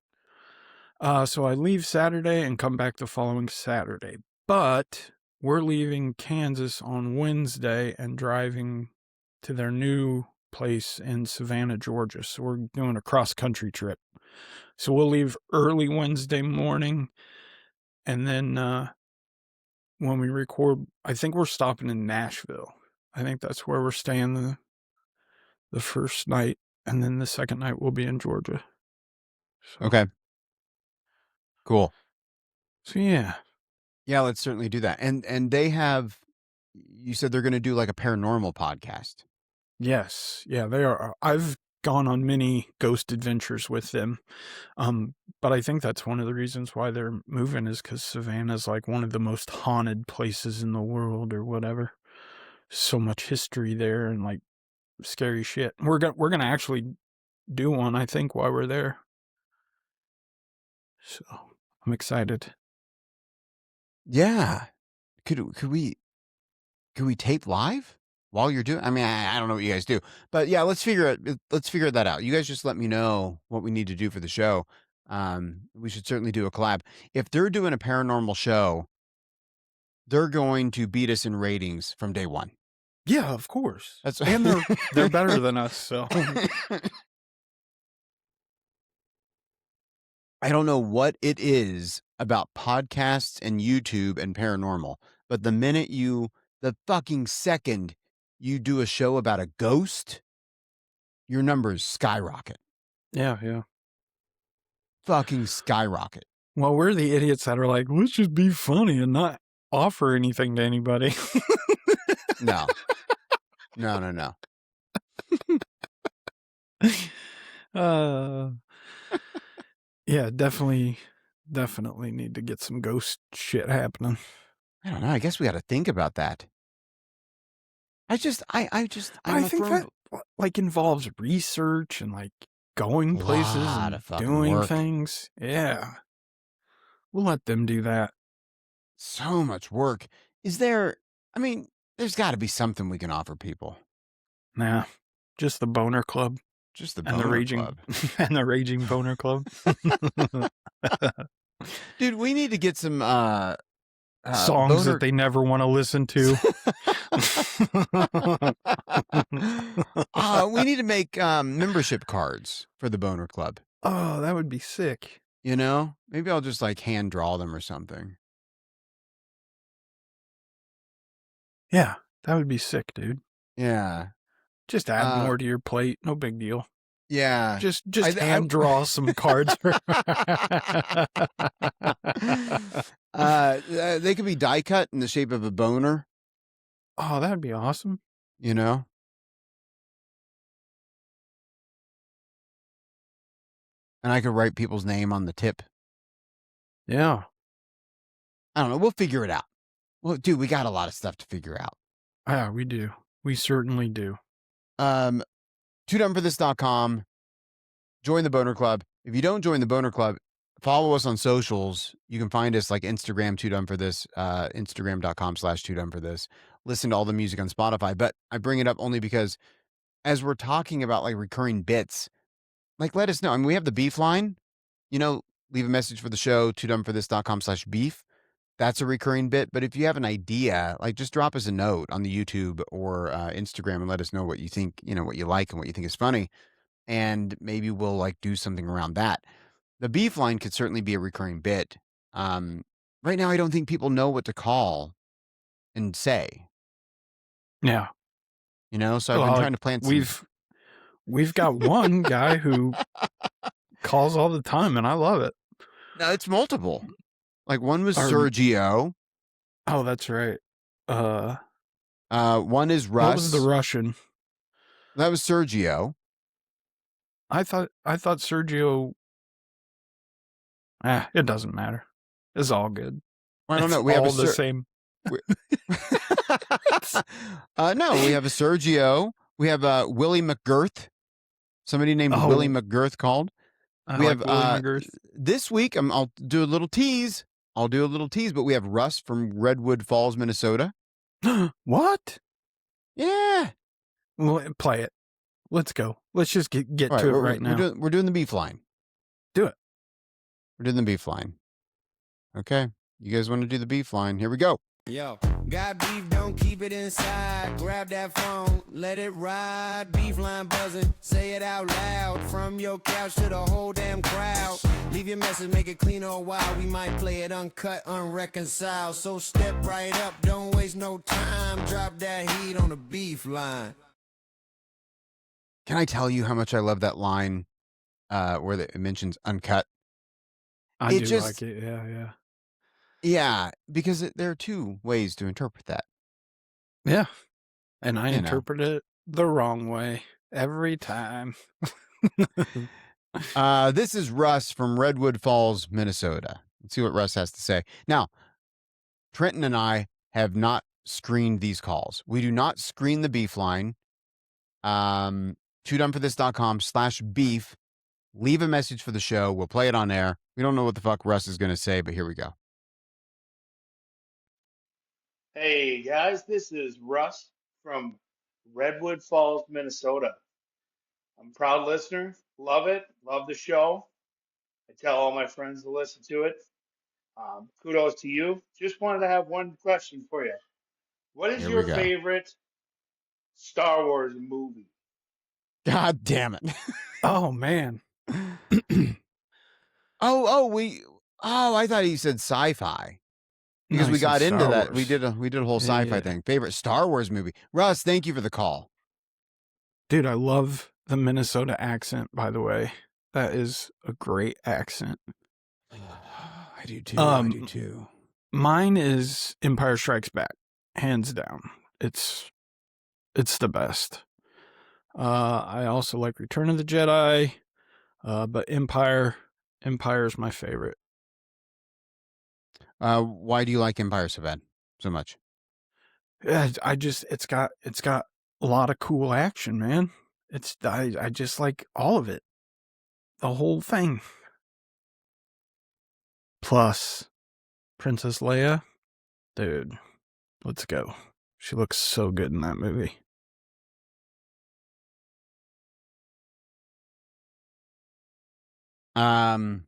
So I leave Saturday and come back the following Saturday. But we're leaving Kansas on Wednesday and driving to their new place in Savannah, Georgia. So we're doing a cross-country trip. So we'll leave early Wednesday morning, and then when we record, I think we're stopping in Nashville. I think that's where we're staying the first night, and then the second night we'll be in Georgia. So, okay. Cool. So yeah. Yeah, let's certainly do that. And they have, you said they're going to do like a paranormal podcast. Yes. Yeah, they are. I've gone on many ghost adventures with them. But I think that's one of the reasons why they're moving is because Savannah's like one of the most haunted places in the world or whatever. So much history there and like scary shit. We're gonna actually do one, I think, while we're there. So I'm excited. Yeah. Could we tape live while you're doing? I mean, I don't know what you guys do, but yeah, let's figure that out. You guys just let me know what we need to do for the show. We should certainly do a collab. If they're doing a paranormal show, they're going to beat us in ratings from day one. Yeah, of course. And they're better than us, so. I don't know what it is about podcasts and YouTube and paranormal, but the fucking second you do a show about a ghost, your numbers skyrocket. Yeah. Fucking skyrocket. Well, we're the idiots that are like, let's just be funny and not offer anything to anybody. No. Yeah, definitely need to get some ghost shit happening. I don't know. I guess we got to think about that. I think that like involves research and like going places and doing things. Yeah. We'll let them do that. So much work. There's got to be something we can offer people. Nah, just the Boner Club. Just the Boner Club. And the Raging Boner Club. Dude, we need to get some songs that they never want to listen to. We need to make membership cards for the Boner Club. Oh, that would be sick. You know, maybe I'll just like hand draw them or something. Yeah, that would be sick, dude. Yeah. Just add more to your plate. No big deal. Yeah. Just hand draw some cards. They could be die cut in the shape of a boner. Oh, that'd be awesome. You know? And I could write people's name on the tip. Yeah. I don't know. We'll figure it out. Well, dude, we got a lot of stuff to figure out. Yeah, we do. We certainly do. TooDumbForThis.com. Join the Boner Club. If you don't join the Boner Club, follow us on socials. You can find us like Instagram, TooDumbForThis, Instagram.com/TooDumbForThis. Listen to all the music on Spotify. But I bring it up only because as we're talking about like recurring bits, like let us know. I mean, we have the beef line, leave a message for the show, TooDumbForThis.com/beef. That's a recurring bit. But if you have an idea, like just drop us a note on the YouTube or Instagram and let us know what you think, what you like and what you think is funny. And maybe we'll like do something around that. The beef line could certainly be a recurring bit. Right now, I don't think people know what to call and say. Yeah. So I've been trying to plant some... We've got one guy who calls all the time, and I love it. No, it's multiple. Like one was Sergio. Oh, that's right. One is Russ. What was the Russian? That was Sergio. I thought Sergio. It doesn't matter. It's all good. I don't know. We have the same. No, we have a Sergio. We have Willie McGirth. Somebody named Willie McGirth called. We have Willie McGirth. This week. I'll do a little tease. But we have Russ from Redwood Falls, Minnesota. What? Yeah. Well, play it. Let's go. Let's just get to it right now. We're doing the beef line. Do it. We're doing the beef line. Okay. You guys want to do the beef line? Here we go. Yo, got beef, don't keep it inside. Grab that phone, let it ride. Beef line buzzing, say it out loud. From your couch to the whole damn crowd. Leave your message, make it clean or wild. We might play it uncut, unreconciled. So step right up, don't waste no time. Drop that heat on the beef line. Can I tell you how much I love that line where it mentions uncut? I do like it. Yeah. Yeah, because there are two ways to interpret that. Yeah. And I interpret it the wrong way every time. This is Russ from Redwood Falls, Minnesota. Let's see what Russ has to say. Now, Trenton and I have not screened these calls. We do not screen the beef line. TooDumbForThis.com/beef. Leave a message for the show. We'll play it on air. We don't know what the fuck Russ is going to say, but here we go. Hey guys, this is Russ from Redwood Falls, Minnesota. I'm a proud listener. Love it. Love the show. I tell all my friends to listen to it. Kudos to you. Just wanted to have one question for you. What is your favorite Star Wars movie? God damn it. Oh, man. I thought he said sci-fi. Because we got into that. We did a whole sci-fi thing. Favorite Star Wars movie. Russ, thank you for the call. Dude, I love the Minnesota accent, by the way. That is a great accent. I do too. Mine is Empire Strikes Back, hands down. It's the best. I also like Return of the Jedi, but Empire is my favorite. Why do you like Empire so much? It's got a lot of cool action, man. I just like all of it. The whole thing. Plus Princess Leia. Dude, let's go. She looks so good in that movie. That's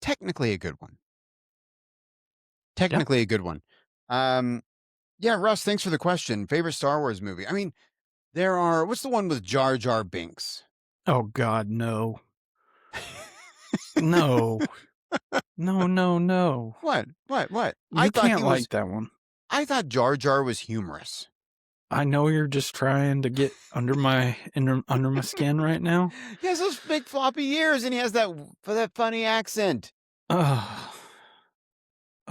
technically a good one. A good one. Yeah, Russ, thanks for the question. Favorite Star Wars movie? I mean, what's the one with Jar Jar Binks? Oh, God, no. No. No. What? I can't like that one. I thought Jar Jar was humorous. I know you're just trying to get under my skin right now. He has those big floppy ears, and he has that funny accent.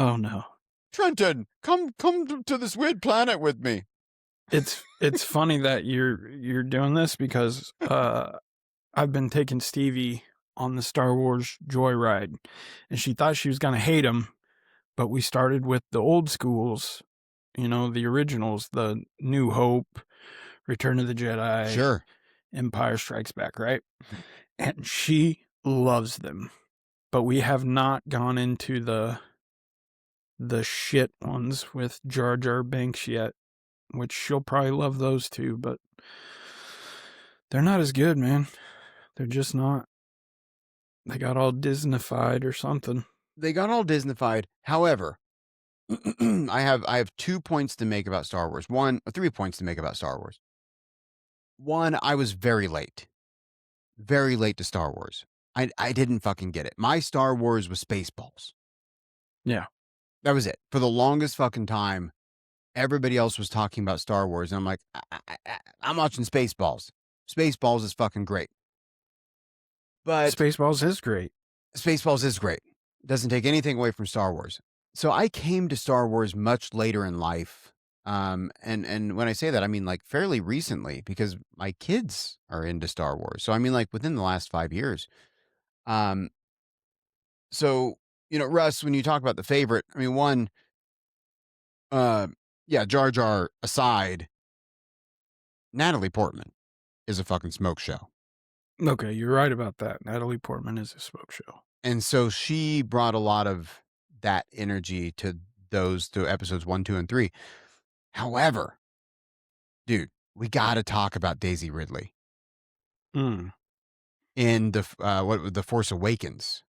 Oh no. Trenton, come to this weird planet with me. It's funny that you're doing this because I've been taking Stevie on the Star Wars joyride, and she thought she was gonna hate him, but we started with the old schools, the originals, the New Hope, Return of the Jedi, Sure. Empire Strikes Back, right? And she loves them, but we have not gone into the shit ones with Jar Jar Binks yet, which she'll probably love those too, but they're not as good, man. They're just not. They got all Disneyfied or something. They got all Disneyfied. However, I have 2 points to make about Star Wars. 3 points to make about Star Wars. One, I was very late to Star Wars. I didn't fucking get it. My Star Wars was Spaceballs. Yeah. That was it. For the longest fucking time, everybody else was talking about Star Wars, and I'm like, I'm watching Spaceballs. Spaceballs is fucking great. But Spaceballs is great. Spaceballs is great. Doesn't take anything away from Star Wars. So I came to Star Wars much later in life. And when I say that, I mean like fairly recently, because my kids are into Star Wars. So I mean like within the last 5 years. So, Russ, when you talk about the favorite, I mean, one, yeah, Jar Jar aside, Natalie Portman is a fucking smoke show. Okay, you're right about that. Natalie Portman is a smoke show. And so she brought a lot of that energy to episodes 1, 2, and 3. However, dude, we got to talk about Daisy Ridley in the Force Awakens.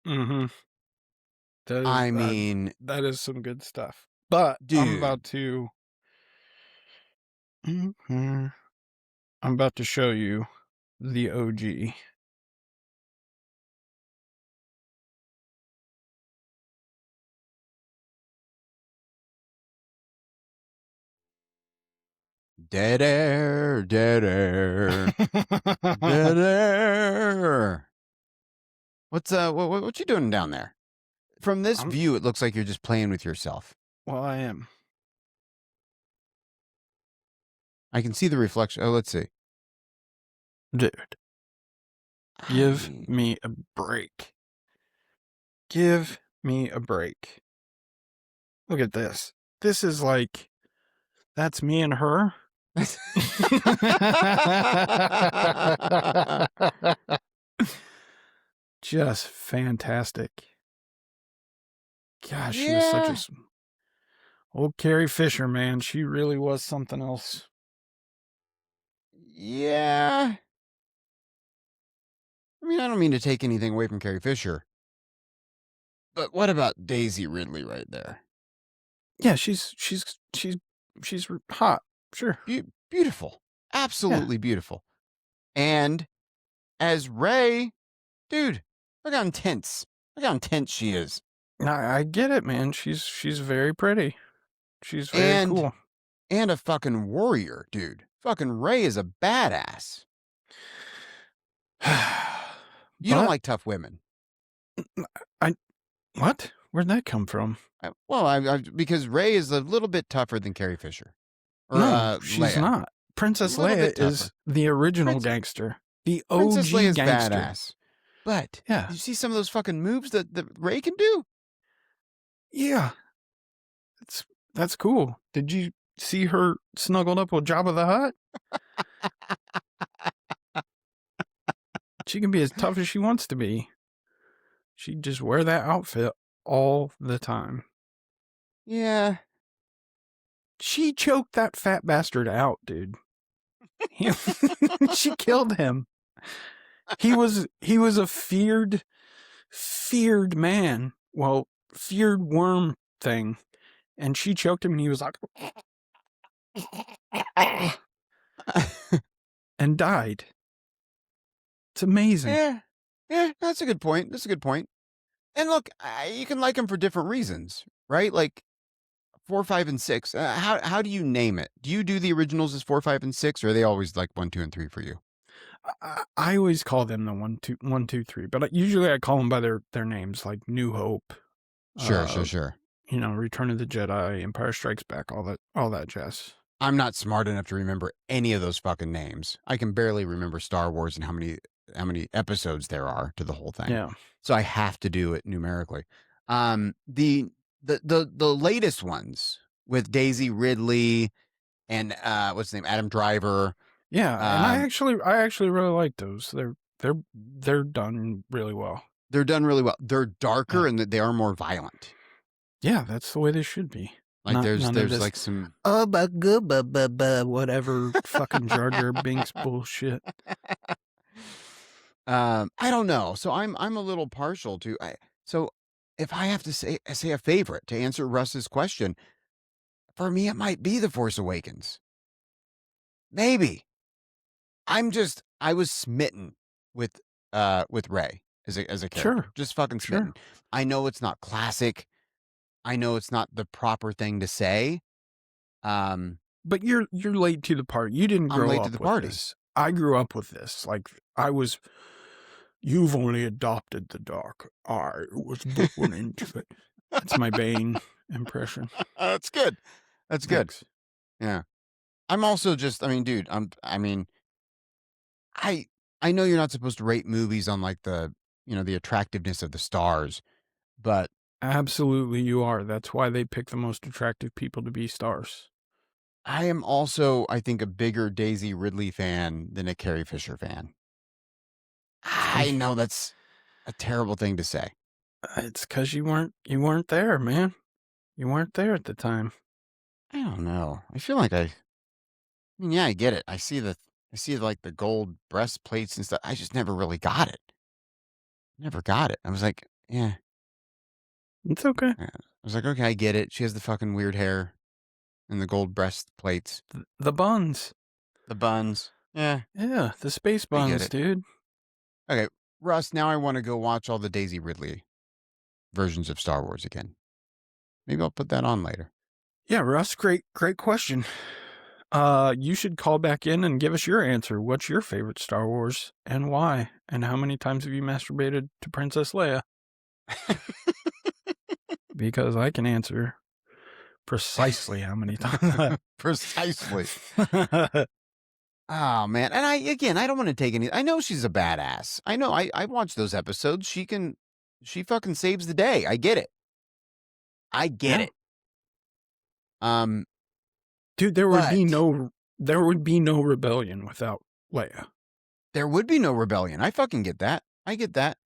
Mm-hmm. That is some good stuff. But dude, I'm about to show you the OG. Dead air, dead air, dead air. What's what you doing down there? From this view, it looks like you're just playing with yourself. Well, I am. I can see the reflection. Oh, let's see. Dude. Give me a break. Give me a break. Look at this. This is like, that's me and her. Just fantastic. Gosh, she was such a... Old Carrie Fisher, man. She really was something else. Yeah. I mean, I don't mean to take anything away from Carrie Fisher. But what about Daisy Ridley right there? Yeah, she's hot. Sure. Beautiful. Absolutely beautiful. And as Rey, dude, look how intense. Look how intense she is. I get it, man. She's very pretty. She's very cool. And a fucking warrior, dude. Fucking Rey is a badass. You don't like tough women. What? Where'd that come from? Because Rey is a little bit tougher than Carrie Fisher. No, she's Leia. Not. Princess Leia is the original gangster. The OG Princess Leia's gangster. Badass. But yeah, you see some of those fucking moves that Rey can do? Yeah. That's cool. Did you see her snuggled up with Jabba the Hutt? She can be as tough as she wants to be. She'd just wear that outfit all the time. Yeah. She choked that fat bastard out, dude. She killed him. He was a feared man. Well, feared worm thing. And she choked him and he was like and died. It's amazing. Yeah, that's a good point. And look, you can like them for different reasons, right? Like 4, 5, and 6. How do you name it? Do you do the originals as 4, 5, and 6, or are they always like 1, 2, and 3 for you? I always call them the 1, 2, 3, but usually I call them by their names, like New Hope, Sure. Return of the Jedi, Empire Strikes Back, all that jazz. I'm not smart enough to remember any of those fucking names. I can barely remember Star Wars and how many episodes there are to the whole thing. Yeah. So I have to do it numerically. The latest ones with Daisy Ridley and what's his name, Adam Driver. Yeah, and I actually really like those. They're done really well. They're done really well. They're darker and they are more violent. Yeah, that's the way they should be. Like there's like some whatever fucking Jar Jar Binks bullshit. I don't know. So I'm a little partial to. So if I have to say a favorite to answer Russ's question, for me it might be The Force Awakens. Maybe. I was smitten with Rey as a character. Sure. Just fucking smitten. Sure. I know it's not classic. I know it's not the proper thing to say. But you're late to the party. You didn't grow up with this. I grew up with this. Like you've only adopted the dark. I was born into it. That's my Bane impression. That's good. That's good. Thanks. Yeah. I'm also dude, I know you're not supposed to rate movies on like the attractiveness of the stars, but absolutely you are. That's why they pick the most attractive people to be stars. I am also, I think, a bigger Daisy Ridley fan than a Carrie Fisher fan. I know that's a terrible thing to say. It's because you weren't there, man. You weren't there at the time. I don't know. I feel like I get it. I see like the gold breastplates and stuff. I just never really got it. Never got it. I was like, yeah. It's okay. I was like, okay, I get it. She has the fucking weird hair and the gold breastplates. The buns. The buns. Yeah. Yeah, the space buns, dude. Okay, Russ, now I want to go watch all the Daisy Ridley versions of Star Wars again. Maybe I'll put that on later. Yeah, Russ, great question. You should call back in and give us your answer. What's your favorite Star Wars and why? And how many times have you masturbated to Princess Leia? Because I can answer precisely how many times. Precisely. Oh, man. And I don't want to take any. I know she's a badass. I know. I watched those episodes. She fucking saves the day. I get it. It. Dude, there would be no rebellion without Leia. There would be no rebellion. I fucking get that. I get that.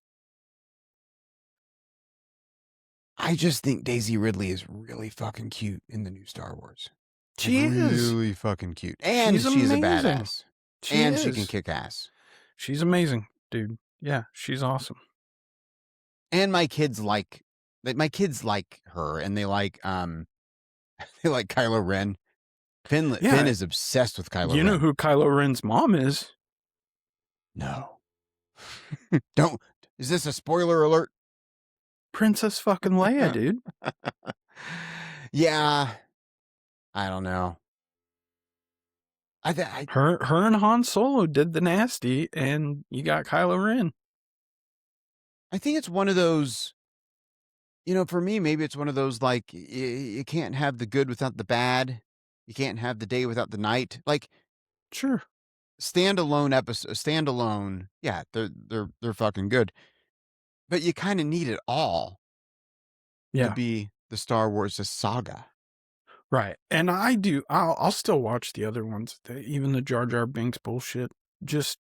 I just think Daisy Ridley is really fucking cute in the new Star Wars. She is really fucking cute, and she's a badass, she can kick ass. She's amazing, dude. Yeah, she's awesome. And my kids like her, and they like Kylo Ren. Finn is obsessed with Kylo Ren. You know who Kylo Ren's mom is? No. Don't. Is this a spoiler alert? Princess fucking Leia, dude. Yeah. I don't know. Her and Han Solo did the nasty, and you got Kylo Ren. I think it's one of those, for me, maybe it's one of those, like, you can't have the good without the bad. You can't have the day without the night. Like, sure. Standalone. Yeah, they're fucking good. But you kind of need it all to be the Star Wars saga. Right. And I'll still watch the other ones, even the Jar Jar Binks bullshit, just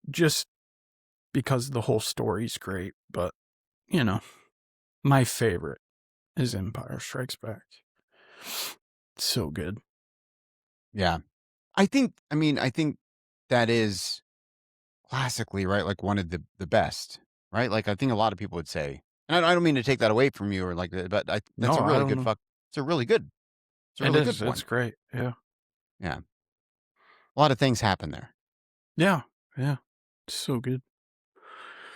because the whole story's great. But, my favorite is Empire Strikes Back. So good. Yeah. I think that is classically, right, like one of the best, right? Like I think a lot of people would say, and I don't mean to take that away from you or like that, but it's a really good one. It's great. Yeah. Yeah. A lot of things happen there. Yeah. Yeah. It's so good.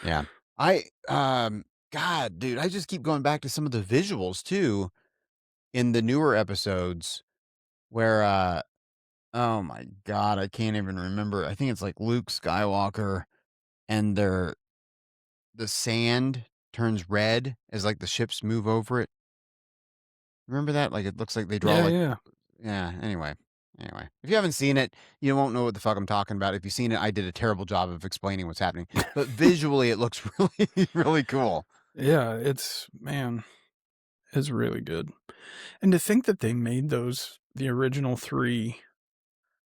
Yeah. God, dude, I just keep going back to some of the visuals too in the newer episodes where, oh my God, I can't even remember. I think it's like Luke Skywalker and the sand turns red as like the ships move over it. Remember that? Like, it looks like they draw Yeah. Anyway, if you haven't seen it, you won't know what the fuck I'm talking about. If you've seen it, I did a terrible job of explaining what's happening. But visually, it looks really, really cool. Yeah, it's really good. And to think that they made the original 3,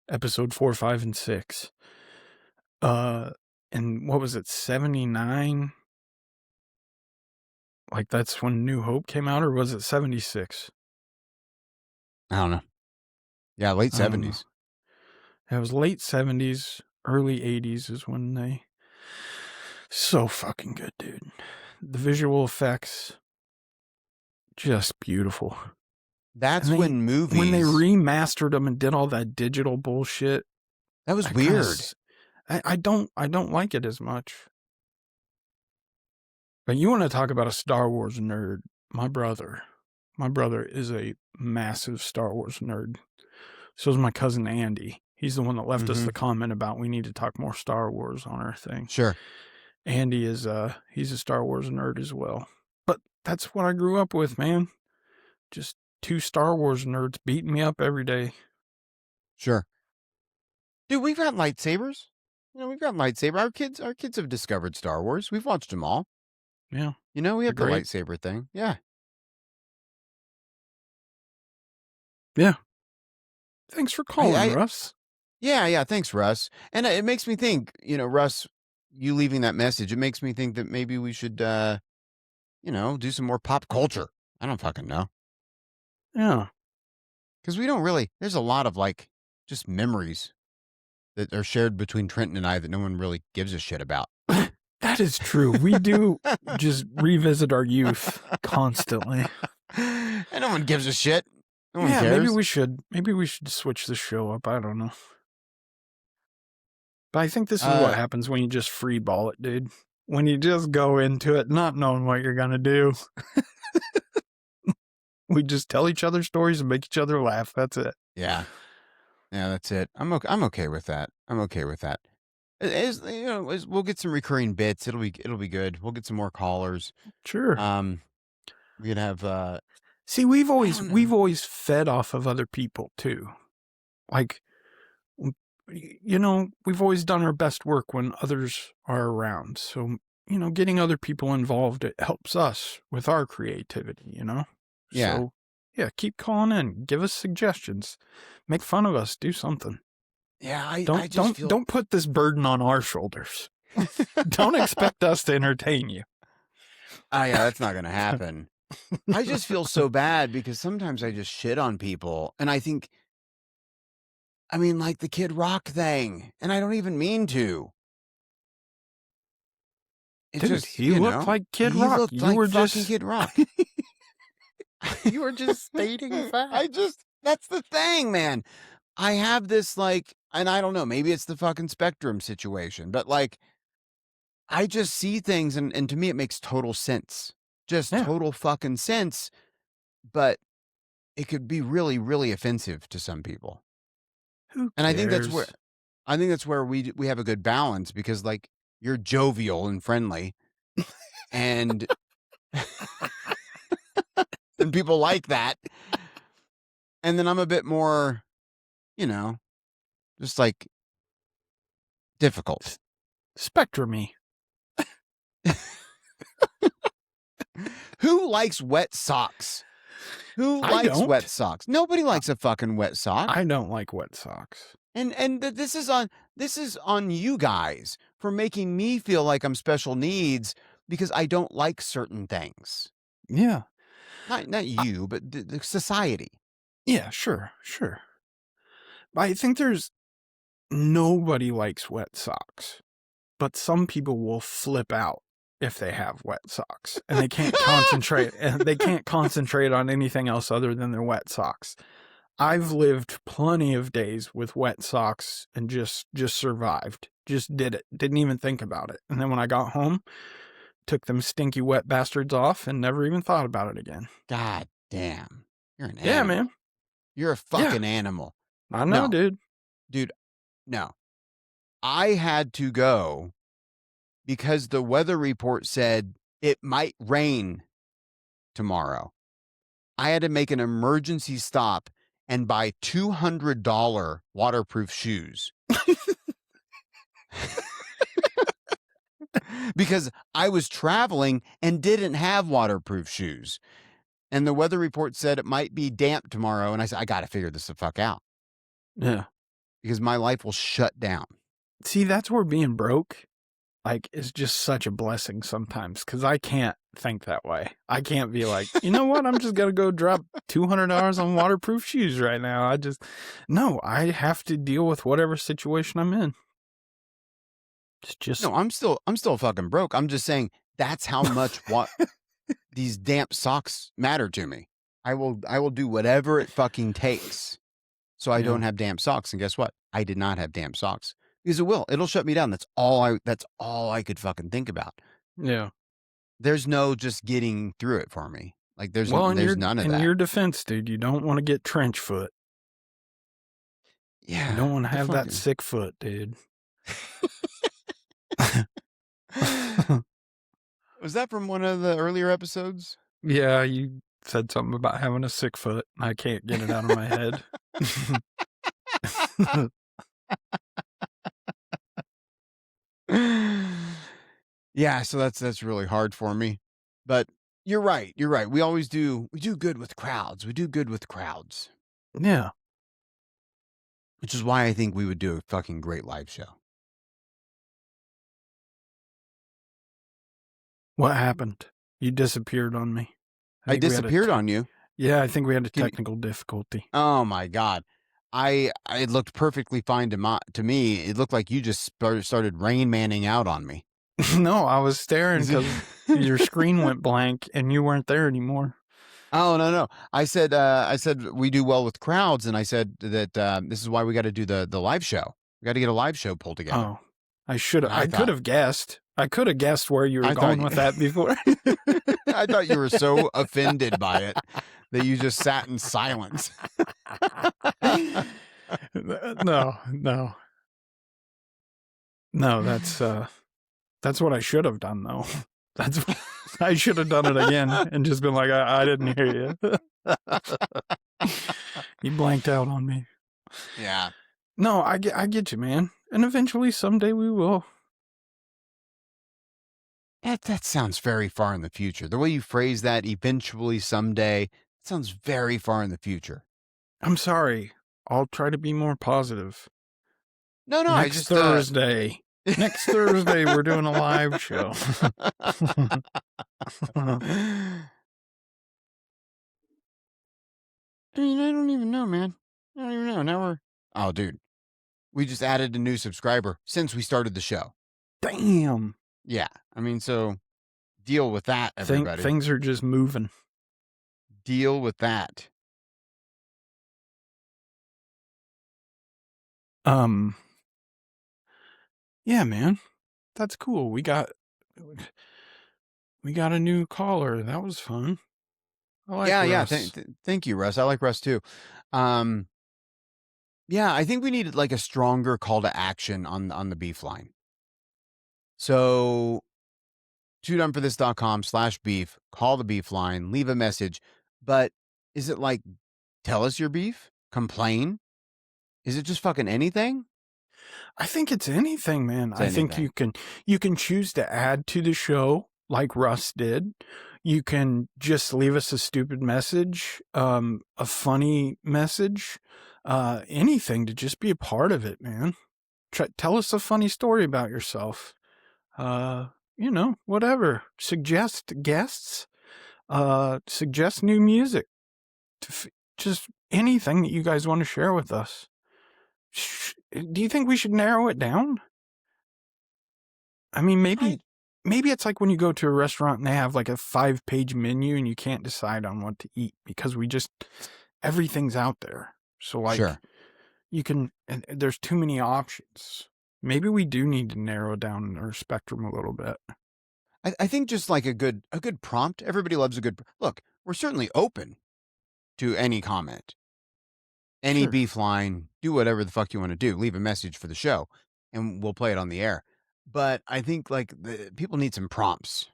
episode 4, 5, and 6, and what was it, 79? Like, that's when New Hope came out, or was it 76? I don't know. Yeah, late 70s. It was late 70s, early 80s is when they... So fucking good, dude. The visual effects, just beautiful. That's when movies... When they remastered them and did all that digital bullshit... That was weird. I don't like it as much. But you want to talk about a Star Wars nerd? My brother is a massive Star Wars nerd. So is my cousin Andy. He's the one that left us the comment about we need to talk more Star Wars on our thing. Sure. Andy is he's a Star Wars nerd as well. But that's what I grew up with, man. Just 2 Star Wars nerds beating me up every day. Sure. Dude, we've got lightsabers. We've got lightsaber. Our kids have discovered Star Wars. We've watched them all. Yeah. We have the lightsaber thing. Yeah. Yeah. Thanks for calling, Russ. Yeah. Thanks, Russ. And it makes me think, Russ, you leaving that message, it makes me think that maybe we should, do some more pop culture. I don't fucking know. Yeah. Because we don't really, there's a lot of just memories that are shared between Trenton and I that no one really gives a shit about. That is true. We do just revisit our youth constantly. And no one gives a shit. No one cares. Maybe we should switch the show up. I don't know. But I think this is what happens when you just free ball it, dude. When you just go into it not knowing what you're going to do. We just tell each other stories and make each other laugh. That's it. Yeah. Yeah, that's it. I'm okay with that. We'll get some recurring bits. It'll be good. We'll get some more callers. Sure. We could have See, we've always fed off of other people too. Like, we've always done our best work when others are around. So, getting other people involved, it helps us with our creativity, Yeah. So, yeah, keep calling in. Give us suggestions. Make fun of us. Do something. Yeah, Don't put this burden on our shoulders. Don't expect us to entertain you. Yeah, that's not going to happen. I just feel so bad because sometimes I just shit on people, and I think, like the Kid Rock thing, and I don't even mean to. He looked like Kid Rock. He looked like fucking Kid Rock. You were just stating facts. That's the thing, man. I have this and I don't know, maybe it's the fucking spectrum situation, but I just see things and to me it makes total sense. Total fucking sense, but it could be really, really offensive to some people. Who cares? And I think that's where we have a good balance because you're jovial and friendly and and people like that. And then I'm a bit more, just difficult. Spectrum-y. Who likes wet socks? Who likes wet socks? Nobody likes a fucking wet sock. I don't like wet socks. And this is on you guys for making me feel like I'm special needs because I don't like certain things. Yeah. Not you, but the society. Yeah, sure. I think nobody likes wet socks, but some people will flip out if they have wet socks and they can't concentrate. They can't concentrate on anything else other than their wet socks. I've lived plenty of days with wet socks and just survived. Just did it. Didn't even think about it. And then when I got home, took them stinky wet bastards off and never even thought about it again. God damn. You're an animal. Yeah, man. You're a fucking animal. I know, dude. Dude, no. I had to go because the weather report said it might rain tomorrow. I had to make an emergency stop and buy $200 waterproof shoes. Because I was traveling and didn't have waterproof shoes. And the weather report said it might be damp tomorrow. And I said, I got to figure this the fuck out. Yeah. Because my life will shut down. See, that's where being broke, like, is just such a blessing sometimes. Because I can't think that way. I can't be like, you know what? I'm just going to go drop $200 on waterproof shoes right now. No, I have to deal with whatever situation I'm in. It's just. No, I'm still fucking broke. I'm just saying that's how much these damp socks matter to me. I will do whatever it fucking takes so I don't have damp socks. And guess what? I did not have damp socks because it'll shut me down. That's all I could fucking think about. Yeah. There's no just getting through it for me. Like there's none of that. In your defense, dude, you don't want to get trench foot. Yeah. You don't want to have that sick foot, dude. Was that from one of the earlier episodes? Yeah, you said something about having a sick foot. I can't get it out of my head. Yeah, so that's really hard for me. But you're right. We always do. We do good with crowds. Yeah. Which is why I think we would do a fucking great live show. What happened? You disappeared on me. I disappeared on you? Yeah, I think we had a technical difficulty. Oh my God. It looked perfectly fine to me. It looked like you just started Rain Manning out on me. No, I was staring because your screen went blank and you weren't there anymore. Oh, no. I said we do well with crowds, and I said that this is why we got to do the live show. We got to get a live show pulled together. Oh, I could have guessed. I could have guessed where you were going with that before. I thought you were so offended by it that you just sat in silence. No, that's what I should have done, though. I should have done it again and just been like, I didn't hear you. You blanked out on me. Yeah. No, I get you, man. And eventually, someday we will. That sounds very far in the future. The way you phrase that, eventually, someday, sounds very far in the future. I'm sorry. I'll try to be more positive. No, Next Thursday. Next Thursday, we're doing a live show. I mean, I don't even know, man. I don't even know. Now oh, dude. We just added a new subscriber since we started the show. Damn. Yeah. I mean, so deal with that, everybody. Things are just moving. Deal with that. Yeah, man. That's cool. We got a new caller. That was fun. I like Russ. Yeah. Thank you, Russ. I like Russ too. Yeah, I think we needed like a stronger call to action on the beef line. So toodumbforthis.com/beef, call the beef line, leave a message. But is it like, tell us your beef? Complain? Is it just fucking anything? I think it's anything, man. I think you can choose to add to the show like Russ did. You can just leave us a stupid message, a funny message, anything to just be a part of it, man. Tell us a funny story about yourself. Whatever. Suggest guests, suggest new music, just anything that you guys want to share with us. Do you think we should narrow it down? I mean, maybe it's like when you go to a restaurant and they have like a 5-page menu and you can't decide on what to eat because everything's out there. So like, sure. There's too many options. Maybe we do need to narrow down our spectrum a little bit. I think just like a good prompt. Everybody loves a good look. We're certainly open to any comment, any beef line. Do whatever the fuck you want to do. Leave a message for the show, and we'll play it on the air. But I think like people need some prompts.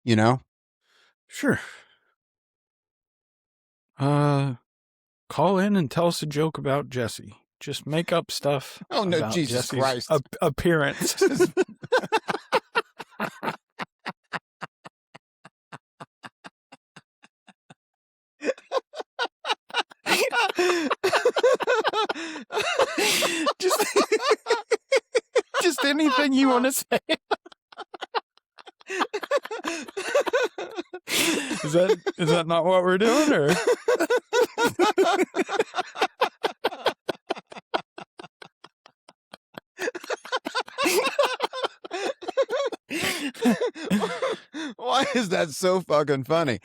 You know, Sure. Call in and tell us a joke about Jesse. Just make up stuff. Oh, no, about Jesus Jesse's Christ. Appearance. just anything you want to say. Is that not what we're doing, or? Why is that so fucking funny?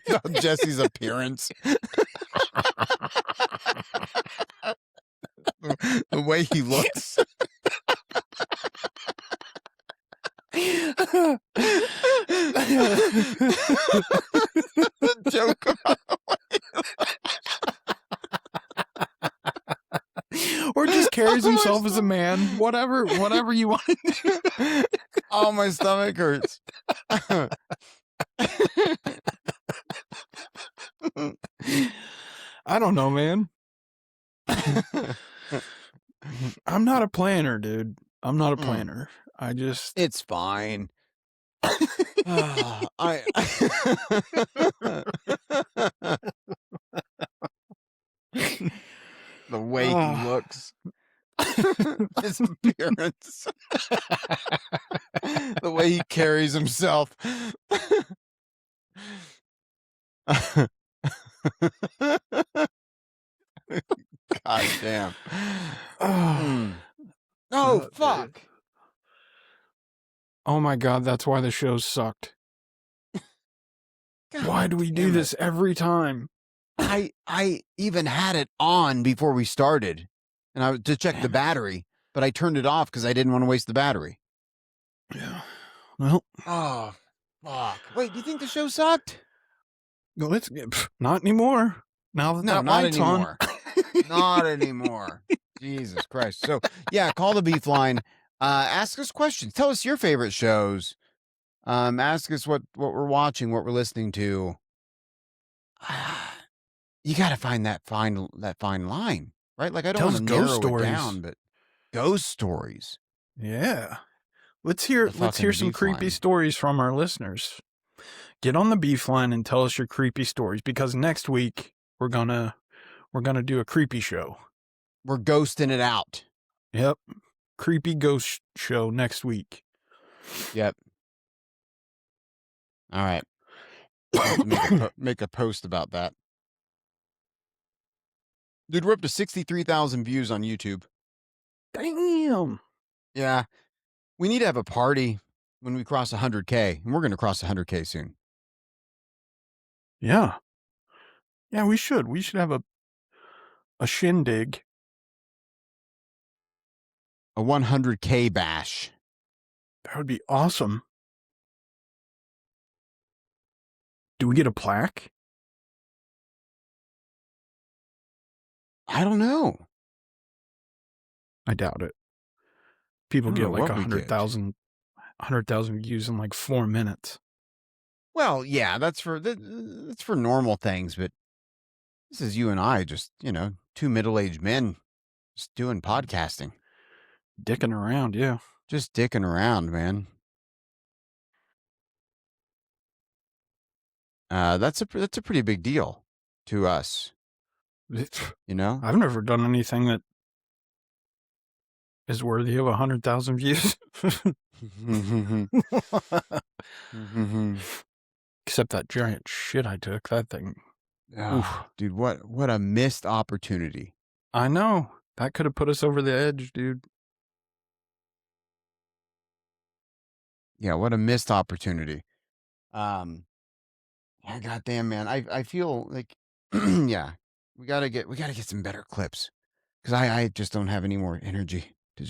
About Jesse's appearance. The way he looks. The joke about the way or just carries himself as a man. Whatever you want to do. Oh, my stomach hurts. I don't know, man. I'm not a planner, dude. I'm not a planner. I just... It's fine. The way he looks. His appearance. The way he carries himself. God damn. Oh, fuck. Oh my God, that's why the show sucked. God, why do we do this every time? I even had it on before we started, and I to check the battery, but I turned it off because I didn't want to waste the battery. Yeah. Well. Oh, fuck. Wait, do you think the show sucked? No, not anymore. Now that that not light's anymore. on. Not anymore. Jesus Christ. So, yeah, call the beef line. Ask us questions. Tell us your favorite shows. Ask us what we're watching, what we're listening to. You got to find that fine line, right? Like, I don't want to narrow it down, but ghost stories. Yeah. Let's hear some creepy stories from our listeners. Get on the beef line and tell us your creepy stories, because next week we're gonna do a creepy show. We're ghosting it out. Yep. Creepy ghost show next week. Yep. All right. Make a post about that. Dude, we're up to 63,000 views on YouTube. Damn. Yeah. We need to have a party when we cross 100K, and we're going to cross 100K soon. Yeah. Yeah, we should. We should have a shindig. A 100K bash. That would be awesome. Do we get a plaque? I don't know. I doubt it. People get like 100,000 views in like 4 minutes. Well, yeah, that's for normal things, but this is you and I, just, two middle-aged men just doing podcasting. Dicking around, yeah. Just dicking around, man. That's a pretty big deal to us. I've never done anything that is worthy of 100,000 views. Except that giant shit I took. That thing. Oh, dude, what a missed opportunity. I know. That could have put us over the edge, dude. Yeah, what a missed opportunity. Yeah, goddamn, man. I feel like, yeah, we gotta get some better clips, because I just don't have any more energy to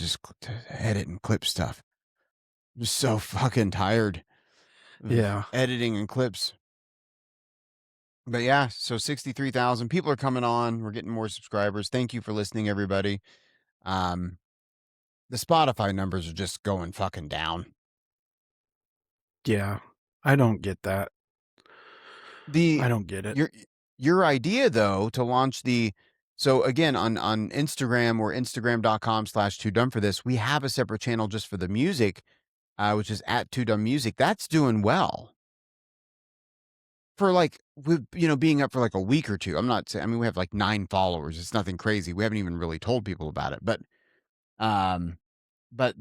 edit and clip stuff. I'm just so fucking tired. Yeah, editing and clips. But yeah, so 63,000 people are coming on. We're getting more subscribers. Thank you for listening, everybody. The Spotify numbers are just going fucking down. Yeah. I don't get that. I don't get it. Your idea though to launch so again on Instagram or Instagram.com/2dumbforthis, we have a separate channel just for the music, which is @2dumbmusic. That's doing well. For like being up for like a week or two. I'm not saying, I mean, we have like 9 followers. It's nothing crazy. We haven't even really told people about it, but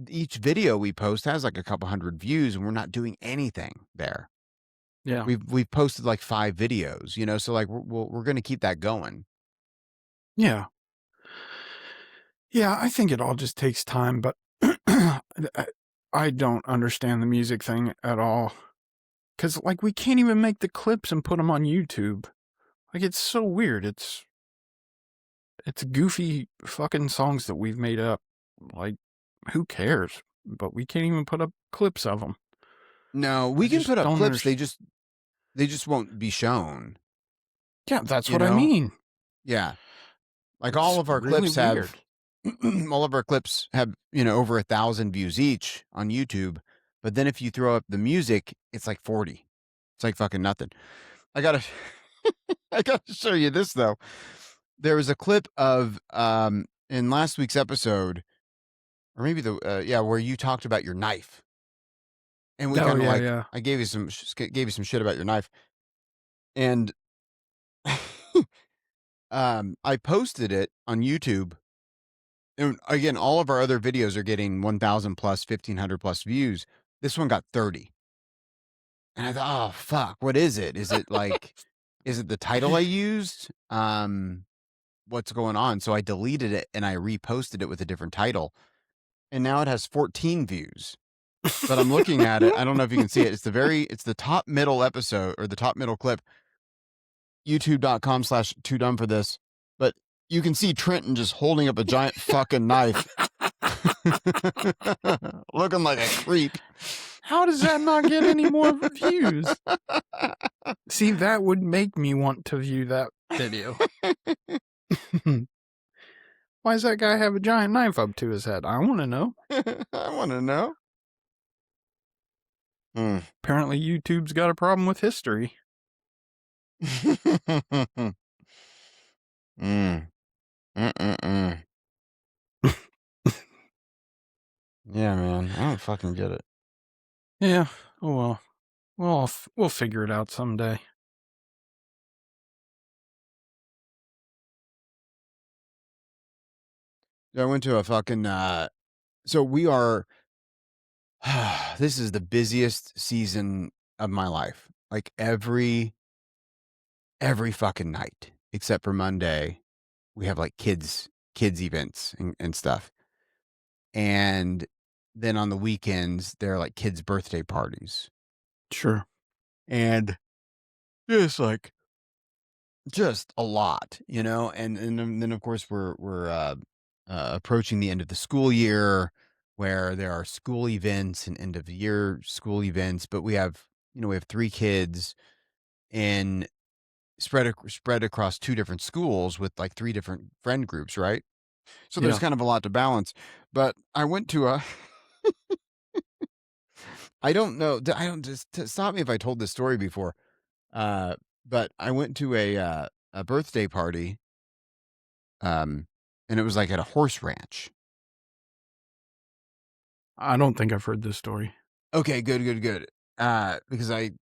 each video we post has like a couple hundred views, and we're not doing anything there. Yeah, we've posted like 5 videos, so like we're going to keep that going. Yeah, I think it all just takes time, but I don't understand the music thing at all. Because, like, we can't even make the clips and put them on YouTube. Like, it's so weird. It's goofy fucking songs that we've made up. Like, who cares? But we can't even put up clips of them. No, we can put up clips. They just won't be shown. Yeah, that's what I mean. Yeah. Like all of our clips have over 1,000 views each on YouTube. But then if you throw up the music, it's like 40. It's like fucking nothing. I gotta show you this though. There was a clip of in last week's episode, or maybe where you talked about your knife, and we kind of I gave you some shit about your knife, and I posted it on YouTube. And again, all of our other videos are getting 1,000 plus, 1,500 plus views. This one got 30. And I thought, oh, fuck, what is it? Is it like, is it the title I used? What's going on? So I deleted it and I reposted it with a different title. And now it has 14 views. But I'm looking at it. I don't know if you can see it. It's the top middle episode, or the top middle clip. YouTube.com/2dumbforthis. But you can see Trenton just holding up a giant fucking knife. Looking like a creep. How does that not get any more views? See, that would make me want to view that video. Why does that guy have a giant knife up to his head? I want to know. I want to know. Apparently YouTube's got a problem with history. Yeah, man. I don't fucking get it. Yeah. Oh, well. We'll figure it out someday. I went to a fucking, so we are, this is the busiest season of my life. Like every fucking night, except for Monday, we have like kids events and stuff. And then on the weekends, there are like kids' birthday parties. Sure. And just a lot, and then of course we're approaching the end of the school year, where there are school events and end of the year school events. But we have 3 kids in spread across 2 different schools with like 3 different friend groups, right? So there's kind of a lot to balance. But I went to a I don't know. I don't just stop me if I told this story before. But I went to a birthday party, and it was like at a horse ranch. I don't think I've heard this story. Okay, good. Because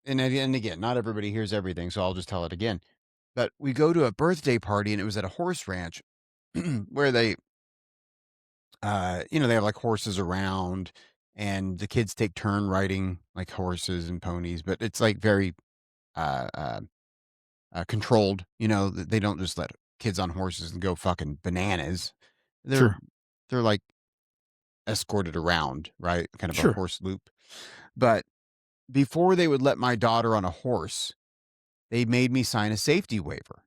and again, not everybody hears everything, so I'll just tell it again. But we go to a birthday party, and it was at a horse ranch, where they, they have like horses around, and the kids take turn riding like horses and ponies, but it's like very, controlled. They don't just let kids on horses and go fucking bananas. They're like escorted around, right? Kind of a horse loop. But before they would let my daughter on a horse, they made me sign a safety waiver.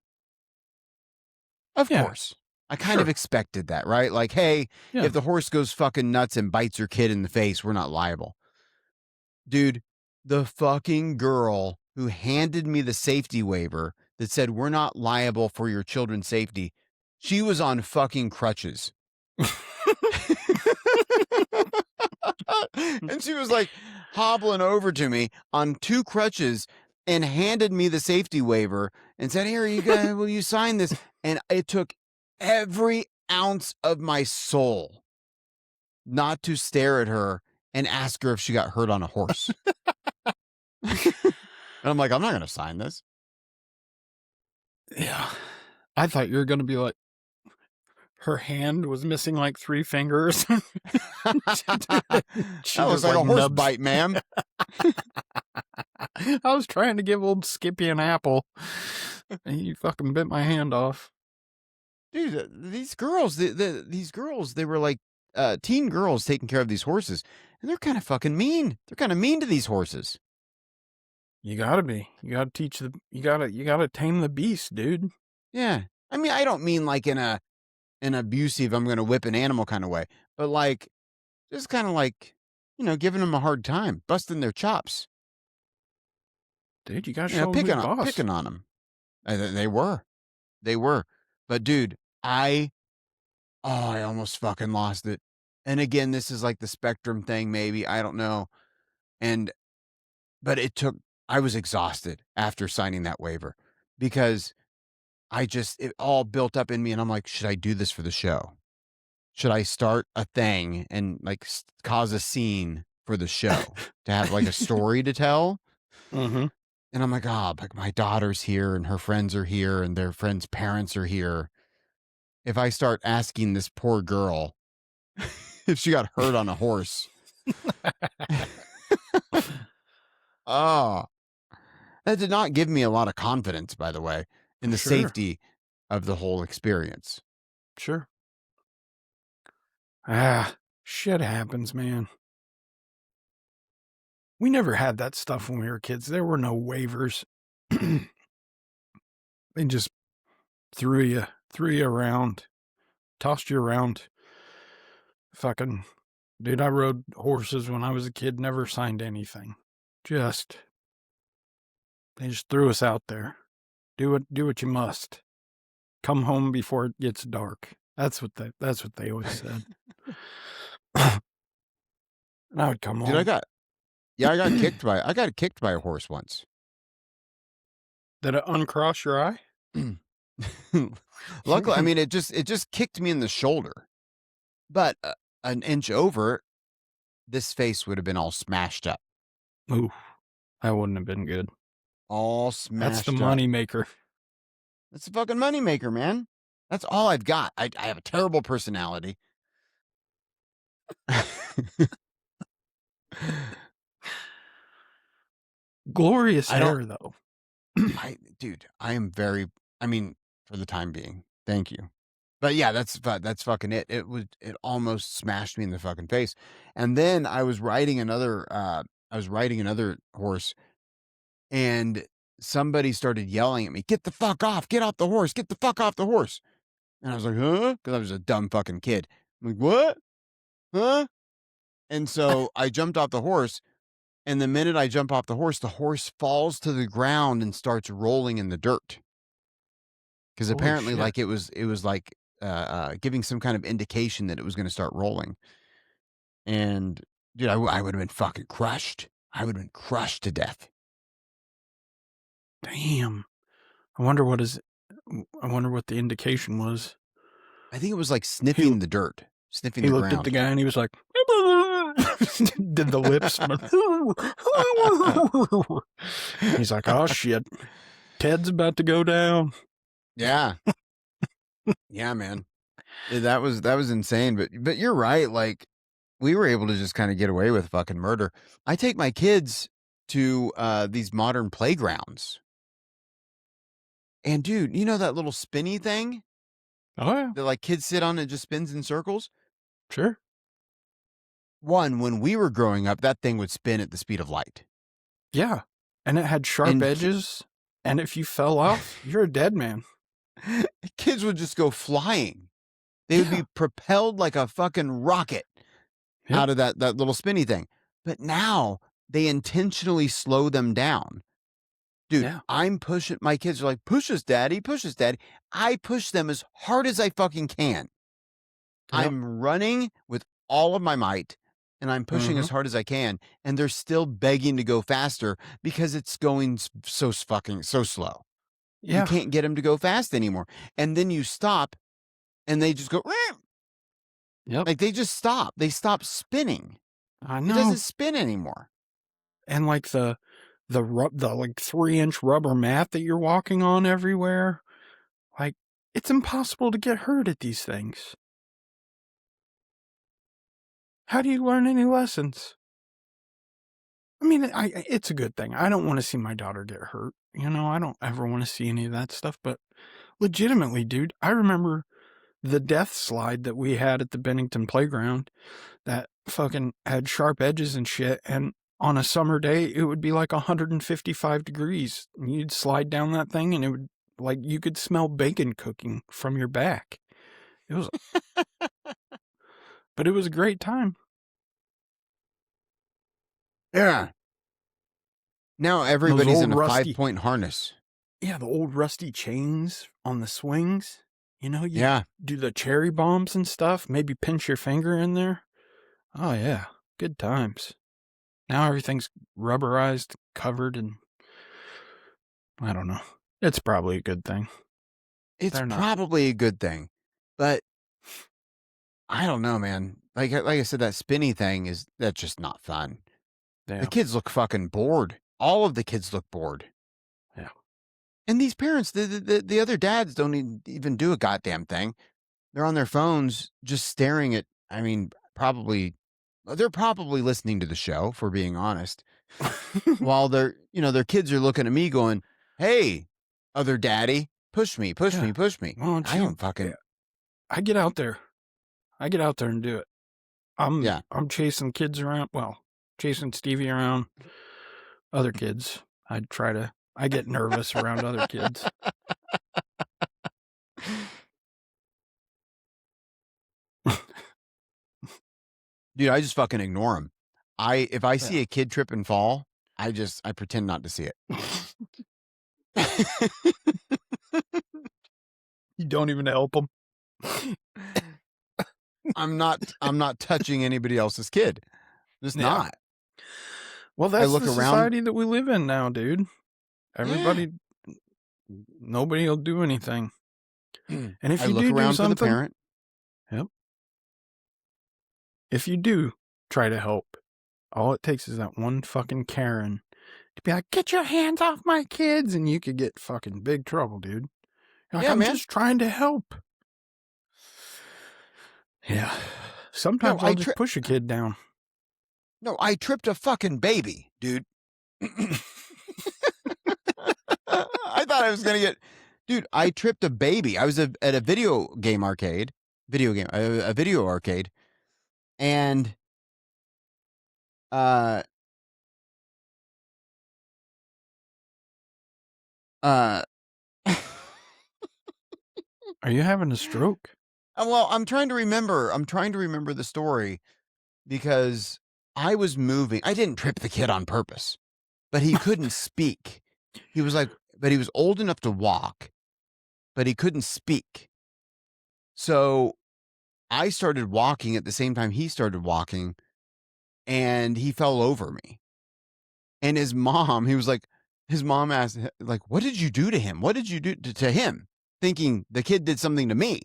Of course. I kind of expected that, right? Like, hey, if the horse goes fucking nuts and bites your kid in the face, we're not liable. Dude, the fucking girl who handed me the safety waiver that said we're not liable for your children's safety, she was on fucking crutches. And she was like, hobbling over to me on 2 crutches and handed me the safety waiver and said, "Here, you guys, will you sign this?" And it took every ounce of my soul not to stare at her and ask her if she got hurt on a horse. And I'm like, I'm not going to sign this. Yeah. I thought you were going to be like, her hand was missing like 3 fingers. That was like a horse bite, ma'am. I was trying to give old Skippy an apple, and you fucking bit my hand off. Dude, these girls, these girls, they were like teen girls taking care of these horses, and they're kind of fucking mean. They're kind of mean to these horses. You gotta be. You gotta teach the. You gotta tame the beast, dude. Yeah, I mean, I don't mean like in an abusive, I'm gonna whip an animal kind of way, but like, just kind of like, giving them a hard time, busting their chops. Dude, you gotta show them who's boss. Picking on them. They were, but dude, I almost fucking lost it. And again, this is like the spectrum thing, maybe, I don't know. But I was exhausted after signing that waiver because it all built up in me, and I'm like, should I do this for the show? Should I start a thing and like cause a scene for the show to have like a story to tell? Mm-hmm. And I'm like, like my daughter's here and her friends are here and their friends' parents are here. If I start asking this poor girl if she got hurt on a horse. That did not give me a lot of confidence, by the way, in the safety of the whole experience. Sure. Shit happens, man. We never had that stuff when we were kids. There were no waivers. They just threw you around, tossed you around. Fucking, dude, I rode horses when I was a kid, never signed anything. They just threw us out there. Do what you must. Come home before it gets dark. That's what they always said. And I would come home. Dude, I got kicked by a horse once. Did it uncross your eye? Luckily, I mean, it just kicked me in the shoulder, but an inch over, this face would have been all smashed up. Ooh, that wouldn't have been good. All smashed. That's the money maker. That's the fucking money maker, man. That's all I've got. I have a terrible personality. Glorious hair, though. Dude, I am very. I mean, for the time being, thank you. But yeah, that's fucking it. It almost smashed me in the fucking face. And then I was riding another horse, and somebody started yelling at me, "Get the fuck off! Get off the horse! Get the fuck off the horse!" And I was like, "Huh?" Because I was a dumb fucking kid. I'm like, "What? Huh?" And so I jumped off the horse, and the minute I jump off the horse falls to the ground and starts rolling in the dirt. Because apparently, like it was like giving some kind of indication that it was going to start rolling. And dude, I would have been fucking crushed. I would have been crushed to death. Damn. I wonder what the indication was. I think it was like sniffing the dirt, sniffing the ground. He looked at the guy and he was like, did the lips. He's like, oh shit, Ted's about to go down. Yeah. Yeah, man. That was insane. But you're right. Like, we were able to just kind of get away with fucking murder. I take my kids to these modern playgrounds. And dude, you know that little spinny thing? Oh yeah. That like kids sit on and it just spins in circles? Sure. When we were growing up, that thing would spin at the speed of light. Yeah. And it had sharp edges. And if you fell off, you're a dead man. Kids would just go flying. They would be propelled like a fucking rocket out of that little spinny thing. But now they intentionally slow them down. Dude, I'm pushing, my kids are like, push us, daddy, push us, daddy. I push them as hard as I fucking can. Yep. I'm running with all of my might. and I'm pushing as hard as I can, and they're still begging to go faster because it's going so slow. Yeah. You can't get them to go fast anymore. And then you stop, and they just go, yep. like they just stop. They stop spinning. I know. It doesn't spin anymore. And like the like 3-inch rubber mat that you're walking on everywhere, like it's impossible to get hurt at these things. How do you learn any lessons? I mean, it's a good thing. I don't want to see my daughter get hurt. You know, I don't ever want to see any of that stuff. But legitimately, dude, I remember the death slide that we had at the Bennington playground that fucking had sharp edges and shit. And on a summer day, it would be like 155 degrees. And you'd slide down that thing and it would, like, you could smell bacon cooking from your back. It was, but it was a great time. Yeah. Now everybody's in a 5-point harness. Yeah, the old rusty chains on the swings. You know, you do the cherry bombs and stuff. Maybe pinch your finger in there. Oh, yeah. Good times. Now everything's rubberized, covered, and I don't know. It's probably a good thing. It's probably a good thing. But I don't know, man. Like I said, that spinny thing that's just not fun. Yeah. The kids look fucking bored. All of the kids look bored. Yeah. And these parents, the other dads don't even do a goddamn thing. They're on their phones just staring at, I mean, they're probably listening to the show, if we're being honest. While their kids are looking at me going, hey, other daddy, push me. Well, I don't fucking. I get out there. And do it. I'm chasing kids around. Well, chasing Stevie around other kids. I get nervous around other kids. Dude, I just fucking ignore them. If I see a kid trip and fall, I pretend not to see it. You don't even help them. I'm not touching anybody else's kid. Just not. Well, that's the society that we live in now, dude. Everybody, nobody will do anything. And if you look around for the parent. Yep. If you do try to help, all it takes is that one fucking Karen to be like, get your hands off my kids, and you could get fucking big trouble, dude. Like, I'm just trying to help. Yeah. Sometimes I'll just push a kid down. No, I tripped a fucking baby, dude. I thought I was going to get... Dude, I tripped a baby. I was at a video arcade, and are you having a stroke? Well, I'm trying to remember the story because I was moving. I didn't trip the kid on purpose, but he couldn't speak. He was old enough to walk, but he couldn't speak. So I started walking at the same time he started walking, and he fell over me. And his mom asked, like, what did you do to him? What did you do to him? Thinking the kid did something to me.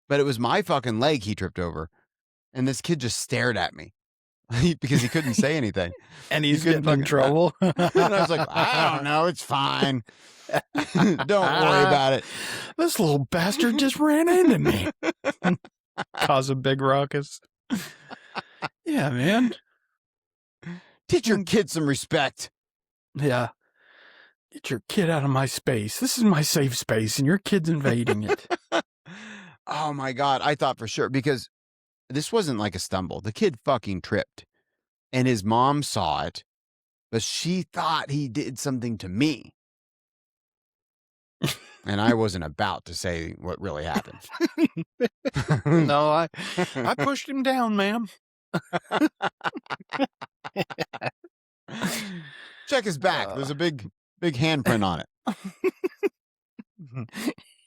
But it was my fucking leg he tripped over. And this kid just stared at me because he couldn't say anything. And he's getting in trouble. And I was like, I don't know. It's fine. Don't worry about it. This little bastard just ran into me. Cause a big ruckus. Yeah, man. Teach your kid some respect. Yeah. Get your kid out of my space. This is my safe space, and your kid's invading it. Oh, my God. I thought for sure, because this wasn't like a stumble. The kid fucking tripped, and his mom saw it, but she thought he did something to me. And I wasn't about to say what really happened. No, I pushed him down, ma'am. Check his back. There's a big handprint on it.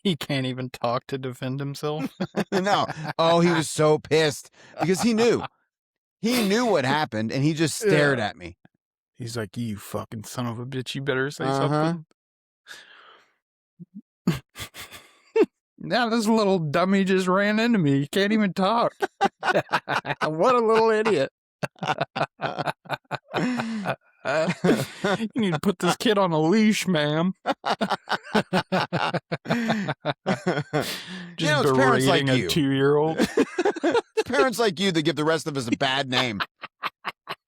He can't even talk to defend himself. No. Oh, he was so pissed because he knew. He knew what happened, and he just stared at me. He's like, "You fucking son of a bitch! You better say something." Now this little dummy just ran into me. He can't even talk. What a little idiot. You need to put this kid on a leash, ma'am. Just it's parents like a you. 2-year-old. It's parents like you that give the rest of us a bad name.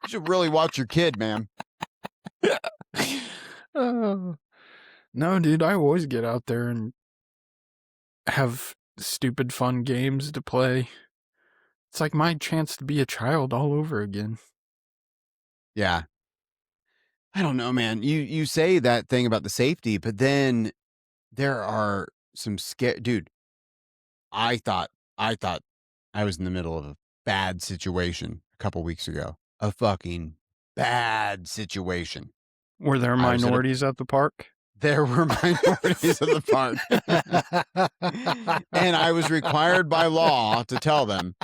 You should really watch your kid, man. No, dude, I always get out there and have stupid fun games to play. It's like my chance to be a child all over again. Yeah. I don't know, man. You say that thing about the safety, but then there are some dude. I thought I was in the middle of a bad situation a couple weeks ago. A fucking bad situation. Were there minorities at the park? There were minorities at the park. And I was required by law to tell them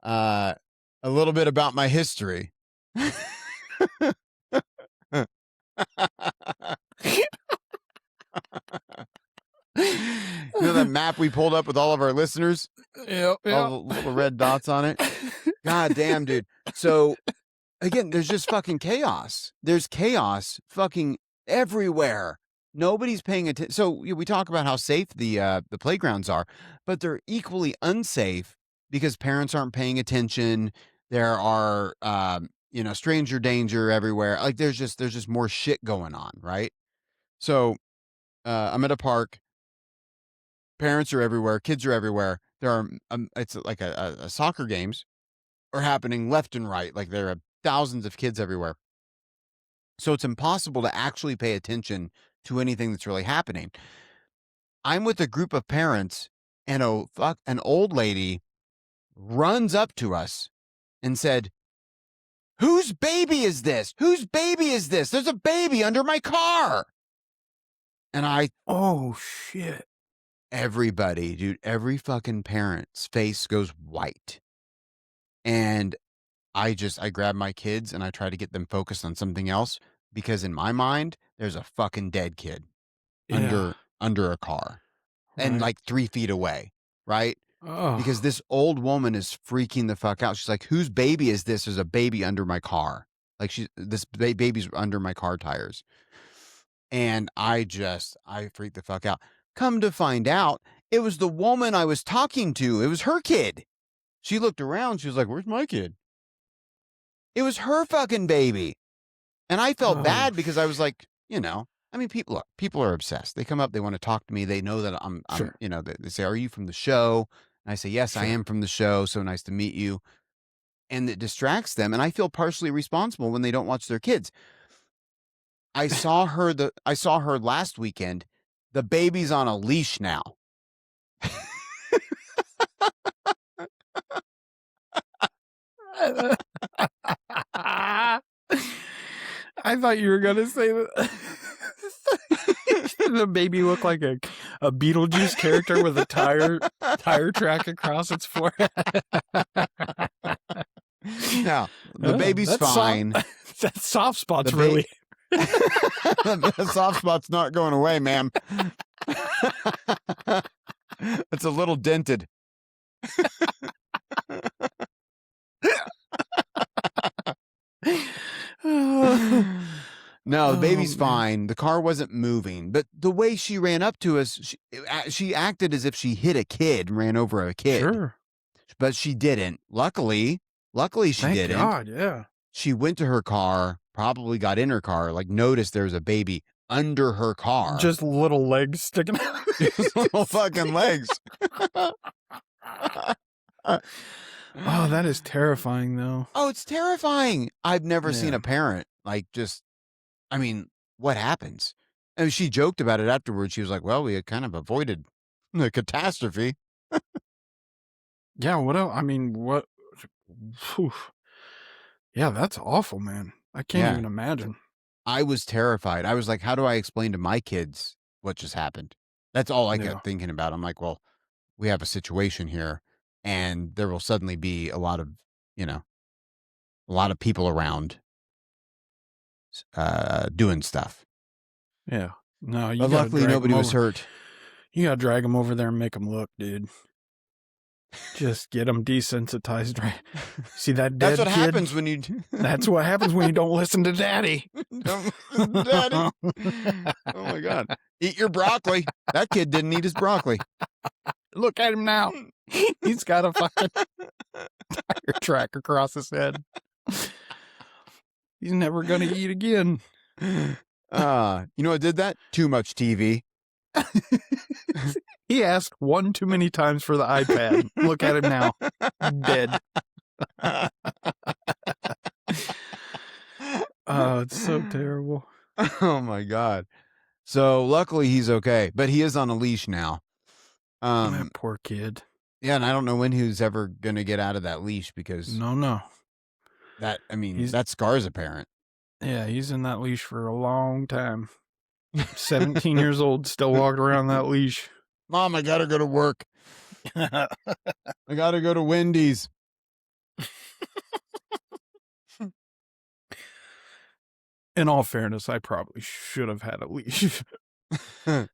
a little bit about my history. You know that map we pulled up with all of our listeners? Yeah. All the little red dots on it. God damn, dude. So again, there's just fucking chaos. There's chaos fucking everywhere. Nobody's paying attention. So we talk about how safe the playgrounds are, but they're equally unsafe because parents aren't paying attention. There are stranger danger everywhere. Like there's just more shit going on, right? So I'm at a park. Parents are everywhere. Kids are everywhere. There are it's like a soccer games are happening left and right. Like there are thousands of kids everywhere. So it's impossible to actually pay attention to anything that's really happening. I'm with a group of parents, and an old lady runs up to us and said, "Whose baby is this? Whose baby is this? There's a baby under my car." And oh shit. Everybody, dude, every fucking parent's face goes white. And I grab my kids and I try to get them focused on something else because in my mind, there's a fucking dead kid under a car and like 3 feet away. Right. Oh. Because this old woman is freaking the fuck out. She's like, "Whose baby is this? There's a baby under my car." Like this baby's under my car tires. And I freaked the fuck out. Come to find out, it was the woman I was talking to. It was her kid. She looked around. She was like, "Where's my kid?" It was her fucking baby. And I felt bad because I was like, people are obsessed. They come up, they want to talk to me. They know that I'm sure. They say, "Are you from the show?" And I say, "Yes, sure. I am from the show. So nice to meet you." And it distracts them. And I feel partially responsible when they don't watch their kids. I saw her last weekend. The baby's on a leash now. I thought you were gonna say that the baby looked like a Beetlejuice character with a tire track across its forehead. Now the baby's fine. That soft spot's really. The soft spot's not going away, ma'am. It's a little dented. No, the baby's fine. The car wasn't moving, but the way she ran up to us, she acted as if she hit a kid and ran over a kid. Sure. But she didn't. Luckily she Thank didn't. God, yeah. She went to her car, probably got in her car, like noticed there was a baby under her car. Just little legs sticking out. Just little fucking legs. Oh, that is terrifying, though. Oh, it's terrifying. I've never seen a parent what happens? And she joked about it afterwards. She was like, "Well, we had kind of avoided the catastrophe." Yeah, what else? What? Whew. Yeah, that's awful, man. I can't even imagine. I was terrified. I was like, how do I explain to my kids what just happened? That's all I kept thinking about. I'm like, well, we have a situation here and there will suddenly be a lot of, a lot of people around doing stuff. Yeah. No, but luckily nobody was hurt. You gotta drag them over there and make them look, dude. Just get them desensitized, right? See that dead That's what kid? happens when you... That's what happens when you don't listen to daddy. Don't listen to daddy. Oh, my God. Eat your broccoli. That kid didn't eat his broccoli. Look at him now. He's got a fucking tire track across his head. He's never going to eat again. You know what did that? Too much TV. He asked one too many times for the iPad. Look at him now. Dead. Oh, it's so terrible. Oh, my God. So luckily he's okay, but he is on a leash now. That poor kid. Yeah, and I don't know when he's ever going to get out of that leash because... No. That scar's apparent. Yeah, he's in that leash for a long time. 17 years old, still walking around that leash. Mom, I gotta go to work. I gotta go to Wendy's. In all fairness, I probably should have had a leash. I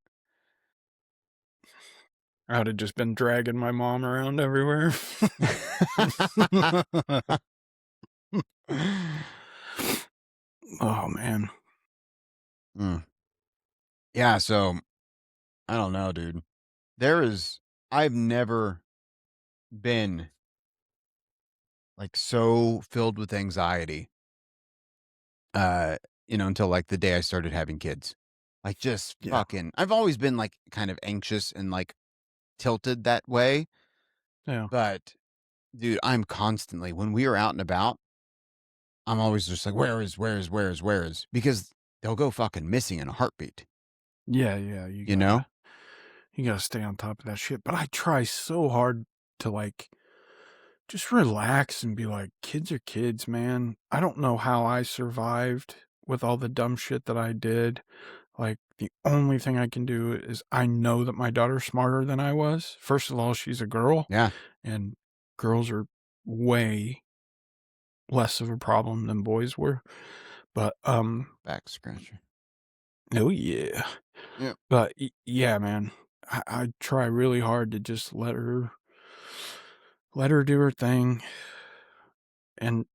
would have just been dragging my mom around everywhere. Oh, man. Yeah, so I don't know, dude. I've never been like so filled with anxiety, until like the day I started having kids. Like just fucking, I've always been like kind of anxious and like tilted that way. Yeah. But dude, I'm constantly, when we are out and about, I'm always just like, where is? Because they'll go fucking missing in a heartbeat. Yeah. You know? You gotta stay on top of that shit. But I try so hard to like just relax and be like, kids are kids, man. I don't know how I survived with all the dumb shit that I did. Like, the only thing I can do is I know that my daughter's smarter than I was. First of all, she's a girl. Yeah. And girls are way less of a problem than boys were. But, back scratcher. Oh, yeah. Yeah. But, yeah, man. I try really hard to just let her do her thing. And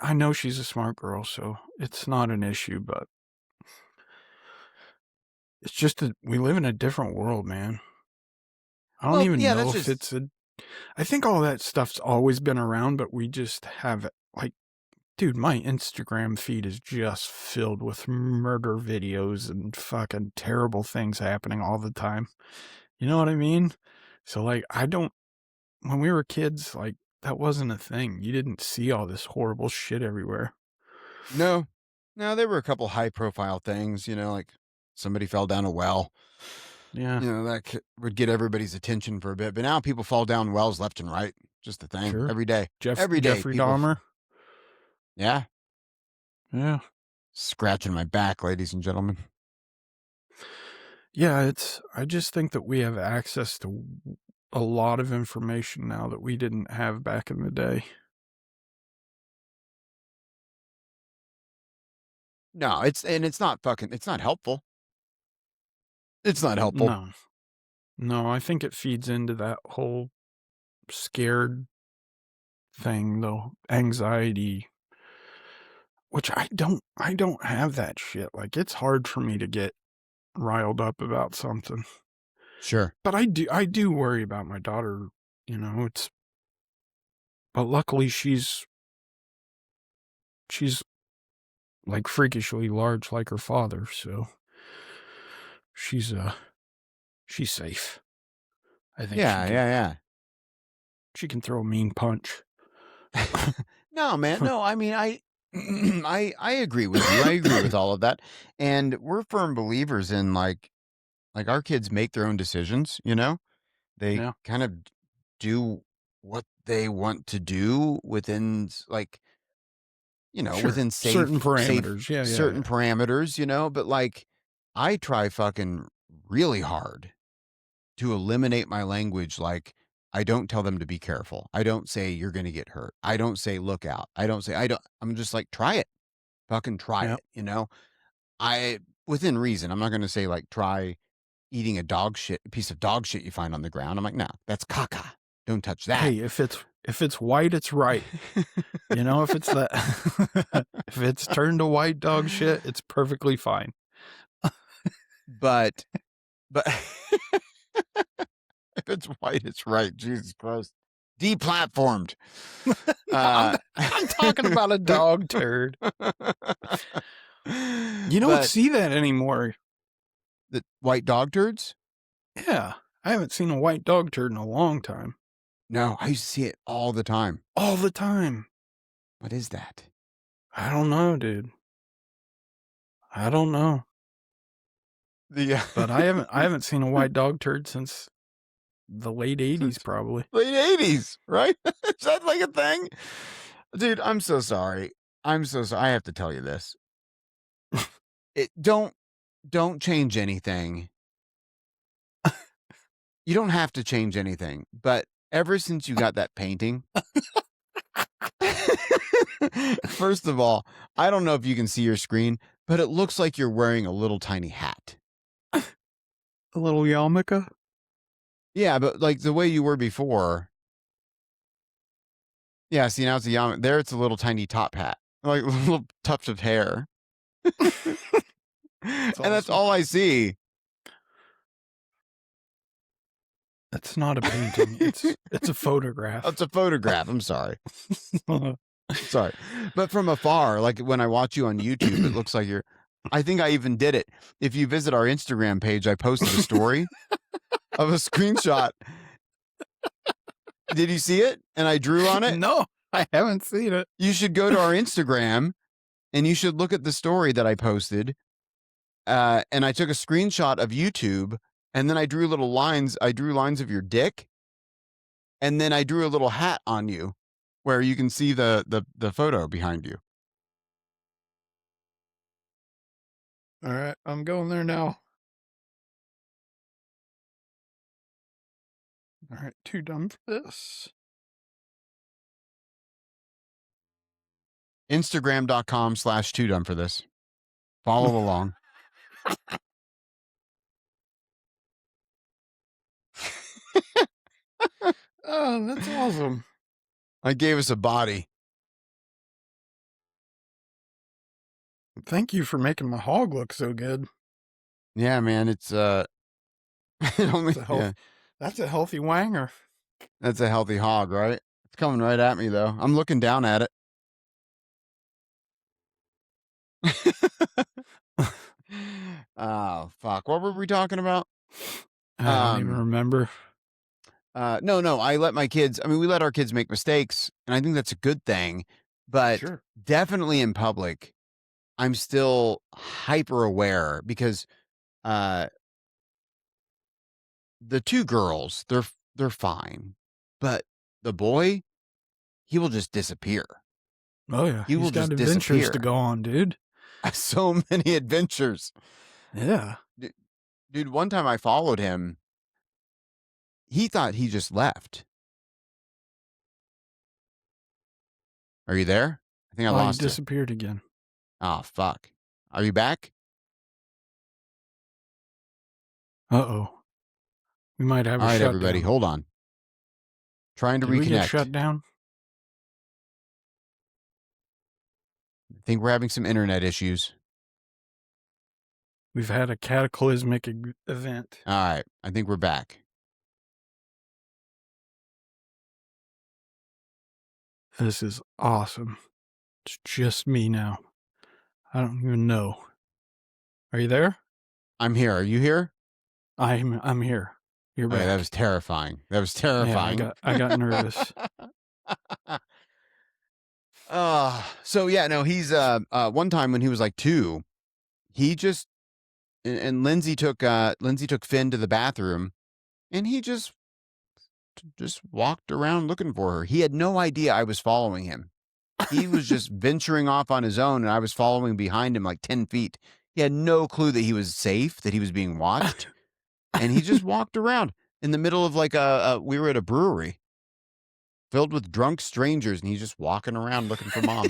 I know she's a smart girl, so it's not an issue, but it's just that we live in a different world, man. I don't even know if it's I think all that stuff's always been around, but we just have like, dude, my Instagram feed is just filled with murder videos and fucking terrible things happening all the time. You know what I mean? So like, when we were kids, like, that wasn't a thing. You didn't see all this horrible shit everywhere. No, there were a couple high profile things, like somebody fell down a well. Yeah. That would get everybody's attention for a bit. But now people fall down wells left and right. Just the thing. Sure. Every day. Jeffrey Dahmer. Yeah. Yeah. Scratching my back, ladies and gentlemen. Yeah, I just think that we have access to a lot of information now that we didn't have back in the day. No, it's not helpful. It's not helpful. No, I think it feeds into that whole scared thing, though, anxiety, which I don't have that shit. Like, it's hard for me to get riled up about something. Sure. But I do worry about my daughter, but luckily she's like freakishly large like her father, so she's safe. I think. Yeah. She can throw a mean punch. No, man. No, I mean, I agree with you. I agree with all of that. And we're firm believers in like our kids make their own decisions, They kind of do what they want to do within like, within certain parameters. Certain parameters, but like I try fucking really hard to eliminate my language. Like I don't tell them to be careful. I don't say you're going to get hurt. I don't say look out. I'm just like, try it. Fucking try it, you know? Within reason. I'm not going to say like try eating a piece of dog shit you find on the ground. I'm like, no, that's caca. Don't touch that. Hey, if it's white, it's right. You know, if it's that, if it's turned to white dog shit, it's perfectly fine. But if it's white, it's right. Jesus Christ. Deplatformed. I'm talking about a dog turd. You don't see that anymore. The white dog turds? Yeah. I haven't seen a white dog turd in a long time. No, I used to see it all the time. All the time. What is that? I don't know, dude. I don't know. But I haven't seen a white dog turd since the late 80s, probably. Late 80s, right? Is that like a thing? Dude, I'm so sorry. I have to tell you this. Don't change anything. You don't have to change anything, but ever since you got that painting, first of all, I don't know if you can see your screen, but it looks like you're wearing a little tiny hat. A little yarmulke? Yeah, but like the way you were before. Yeah, see, now it's a yarmulke. There it's a little tiny top hat, like a little tuft of hair. That's all I see. That's not a painting. It's a photograph. It's a photograph. I'm sorry. Sorry. But from afar, like when I watch you on YouTube, it looks like I think I even did it. If you visit our Instagram page, I posted a story of a screenshot. Did you see it? And I drew on it? No, I haven't seen it. You should go to our Instagram and you should look at the story that I posted. And I took a screenshot of YouTube and then I drew little lines. I drew lines of your dick. And then I drew a little hat on you where you can see the photo behind you. All right, I'm going there now. All right, too dumb for this. Instagram.com/too dumb for this. Follow along. Oh, that's awesome. I gave us a body. Thank you for making my hog look so good. Yeah, man, it's that's a healthy wanger. That's a healthy hog, right? It's coming right at me though. I'm looking down at it. Oh, fuck. What were we talking about? I don't even remember. No. We let our kids make mistakes, and I think that's a good thing. But definitely in public, I'm still hyper aware because the two girls, they're fine. But the boy, he will just disappear. Oh yeah. He's got adventures to go on, dude. So many adventures. Yeah. Dude, one time I followed him. He thought he just left. Are you there? I think I lost you. Disappeared again. Oh, fuck. Are you back? Uh-oh. We might have a shutdown. All right, everybody, hold on. Trying to reconnect. We get shut down? I think we're having some internet issues. We've had a cataclysmic event. All right, I think we're back. This is awesome. It's just me now. I don't even know. Are you there? I'm here. Are you here? I'm here. You're back. Okay, that was terrifying. Yeah, I got nervous. He's one time when he was like 2, he just and Lindsay took Finn to the bathroom, and he just walked around looking for her. He had no idea I was following him. He was just venturing off on his own, and I was following behind him like 10 feet. He had no clue that he was safe, that he was being watched, and he just walked around. in the middle of like we were at a brewery filled with drunk strangers, and he's just walking around looking for mom.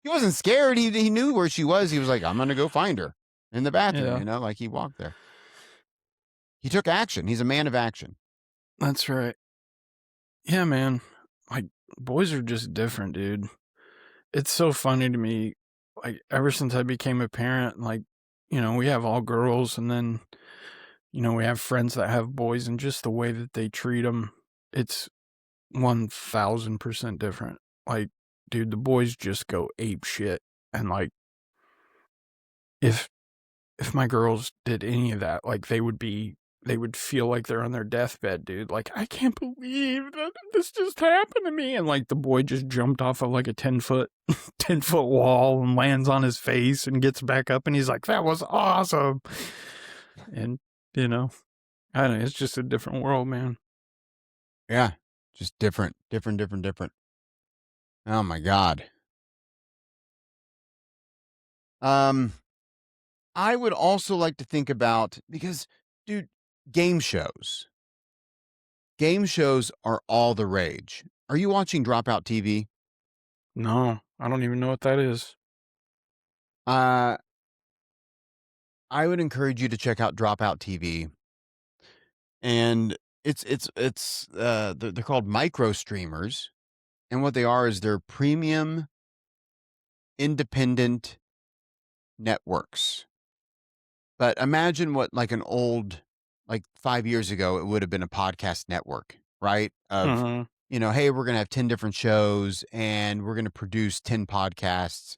He wasn't scared. He knew where she was. He was like, I'm going to go find her in the bathroom, like he walked there. He took action. He's a man of action. That's right. Yeah, man. Like, boys are just different, dude. It's so funny to me. Like, ever since I became a parent, like, we have all girls, and then, we have friends that have boys, and just the way that they treat them, it's 1000% different. Like, dude, the boys just go ape shit. And like, if my girls did any of that, like, they would feel like they're on their deathbed, dude. Like, I can't believe that this just happened to me. And like, the boy just jumped off of like a 10-foot wall and lands on his face and gets back up, and he's like, that was awesome. And I don't know, it's just a different world, man. Yeah. Just different. Oh my God. I would also like to think about, because, dude, game shows. Game shows are all the rage. Are you watching Dropout TV? No, I don't even know what that is. I would encourage you to check out Dropout TV. And they're called micro streamers. And what they are is they're premium independent networks. But imagine what, like, an old, like 5 years ago, it would have been a podcast network, right? Of, hey, we're going to have 10 different shows, and we're going to produce 10 podcasts,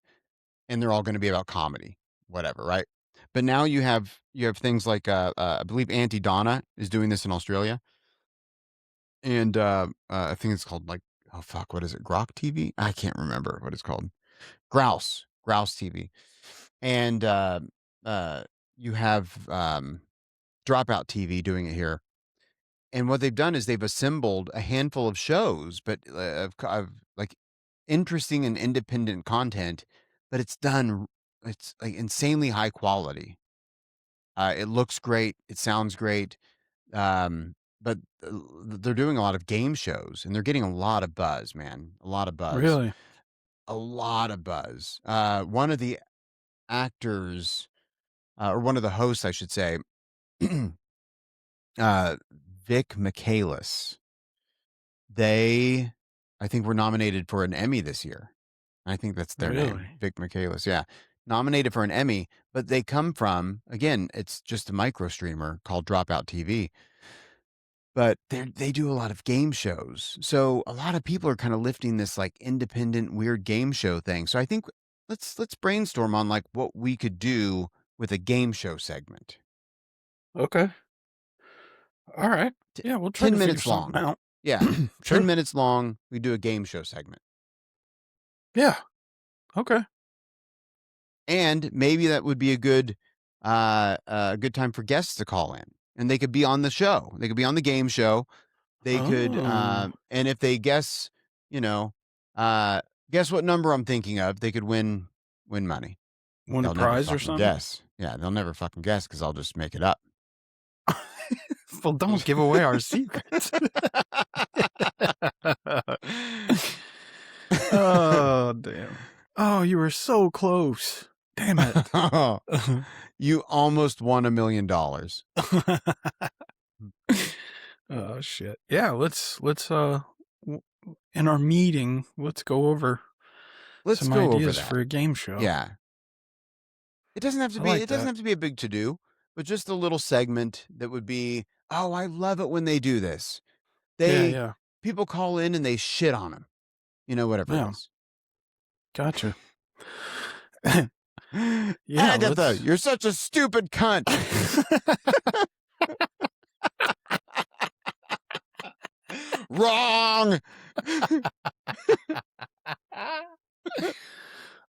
and they're all going to be about comedy, whatever, right? But now you have things like, I believe Auntie Donna is doing this in Australia. And I think it's called, like, oh fuck, what is it? Grok TV? I can't remember what it's called. Grouse TV. And you have Dropout TV doing it here. And what they've done is they've assembled a handful of shows, but of like interesting and independent content, but it's like insanely high quality. It looks great. It sounds great. But they're doing a lot of game shows, and they're getting a lot of buzz, man. A lot of buzz. Really? A lot of buzz. One of the actors, or one of the hosts, I should say, Vic Michaelis. I think, were nominated for an Emmy this year. I think that's their name, Vic Michaelis. Yeah, nominated for an Emmy, but they come from, again, it's just a micro streamer called Dropout TV. But they do a lot of game shows. So a lot of people are kind of lifting this like independent, weird game show thing. So I think let's brainstorm on like what we could do with a game show segment. Okay. All right. Yeah, we'll try 10 to minutes figure long. something out. Yeah. Sure. 10 minutes long. We do a game show segment. Yeah. Okay. And maybe that would be a good time for guests to call in. And they could be on the show. They could be on the game show. They could, and if they guess what number I'm thinking of, they could win money. Win a prize or something? Guess. Yeah, they'll never fucking guess because I'll just make it up. Well, don't give away our secrets. Oh, damn. Oh, you were so close. Damn it. You almost won $1 million. Oh shit. Yeah, let's in our meeting, let's go over some ideas for a game show. Yeah. It doesn't have to be doesn't have to be a big to-do, but just a little segment that would be, oh, I love it when they do this. People call in and they shit on them. Whatever it is. Gotcha. Yeah, Agatha, you're such a stupid cunt. Wrong.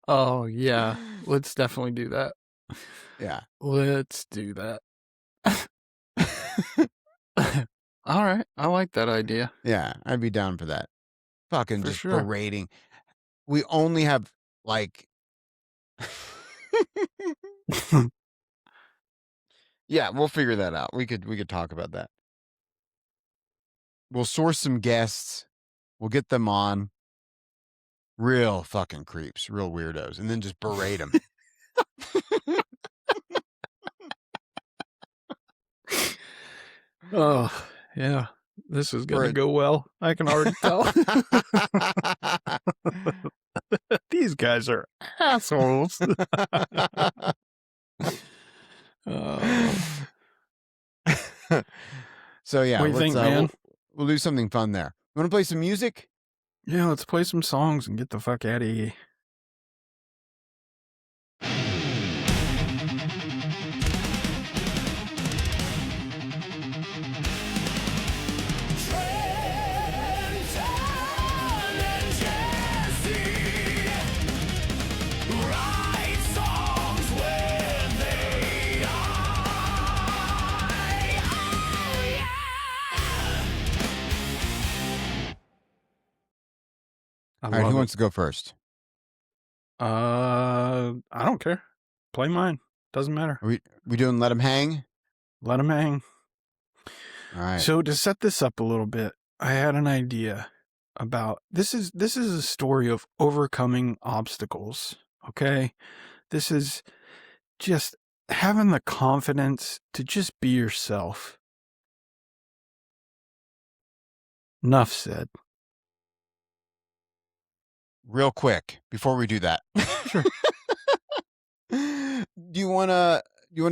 Oh yeah, let's definitely do that. Yeah, let's do that. All right, I like that idea. Yeah, I'd be down for that. Fucking for just berating. We only have like Yeah, we'll figure that out. We could talk about that. We'll source some guests. We'll get them on. Real fucking creeps, real weirdos, and then just berate them. Oh, yeah. This is going to go well. I can already tell. These guys are assholes. So, yeah, what do you think, man? We'll do something fun there. You want to play some music? Yeah, let's play some songs and get the fuck out of here. All right, who wants to go first? I don't care. Play mine. Doesn't matter. Are we doing Let 'Em Hang? Let 'em hang. All right. So to set this up a little bit, I had an idea about this is a story of overcoming obstacles. Okay? This is just having the confidence to just be yourself. Enough said. Real quick before we do that. Sure. Do you want to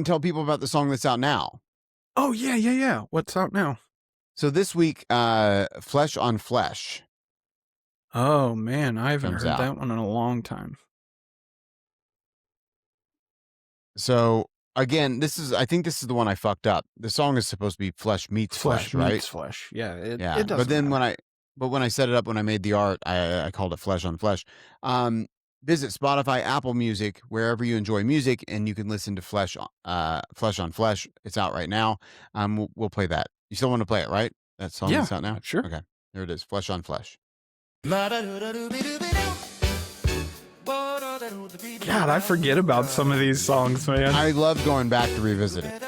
tell people about the song that's out now? Oh, yeah. What's out now? So this week, Flesh on Flesh. Oh, man, I haven't comes heard out. that one in a long time. So again, I think this is the one I fucked up. The song is supposed to be Flesh Meets Flesh, right? Meets Flesh. Yeah, it doesn't But then matter. when I set it up, when I made the art, I called it Flesh on Flesh. Visit Spotify, Apple Music, wherever you enjoy music, and you can listen to Flesh on Flesh. It's out right now. We'll play that. You still want to play it, right? That song that's out now? Sure. Okay. There it is. Flesh on Flesh. God, I forget about some of these songs, man. I love going back to revisit it.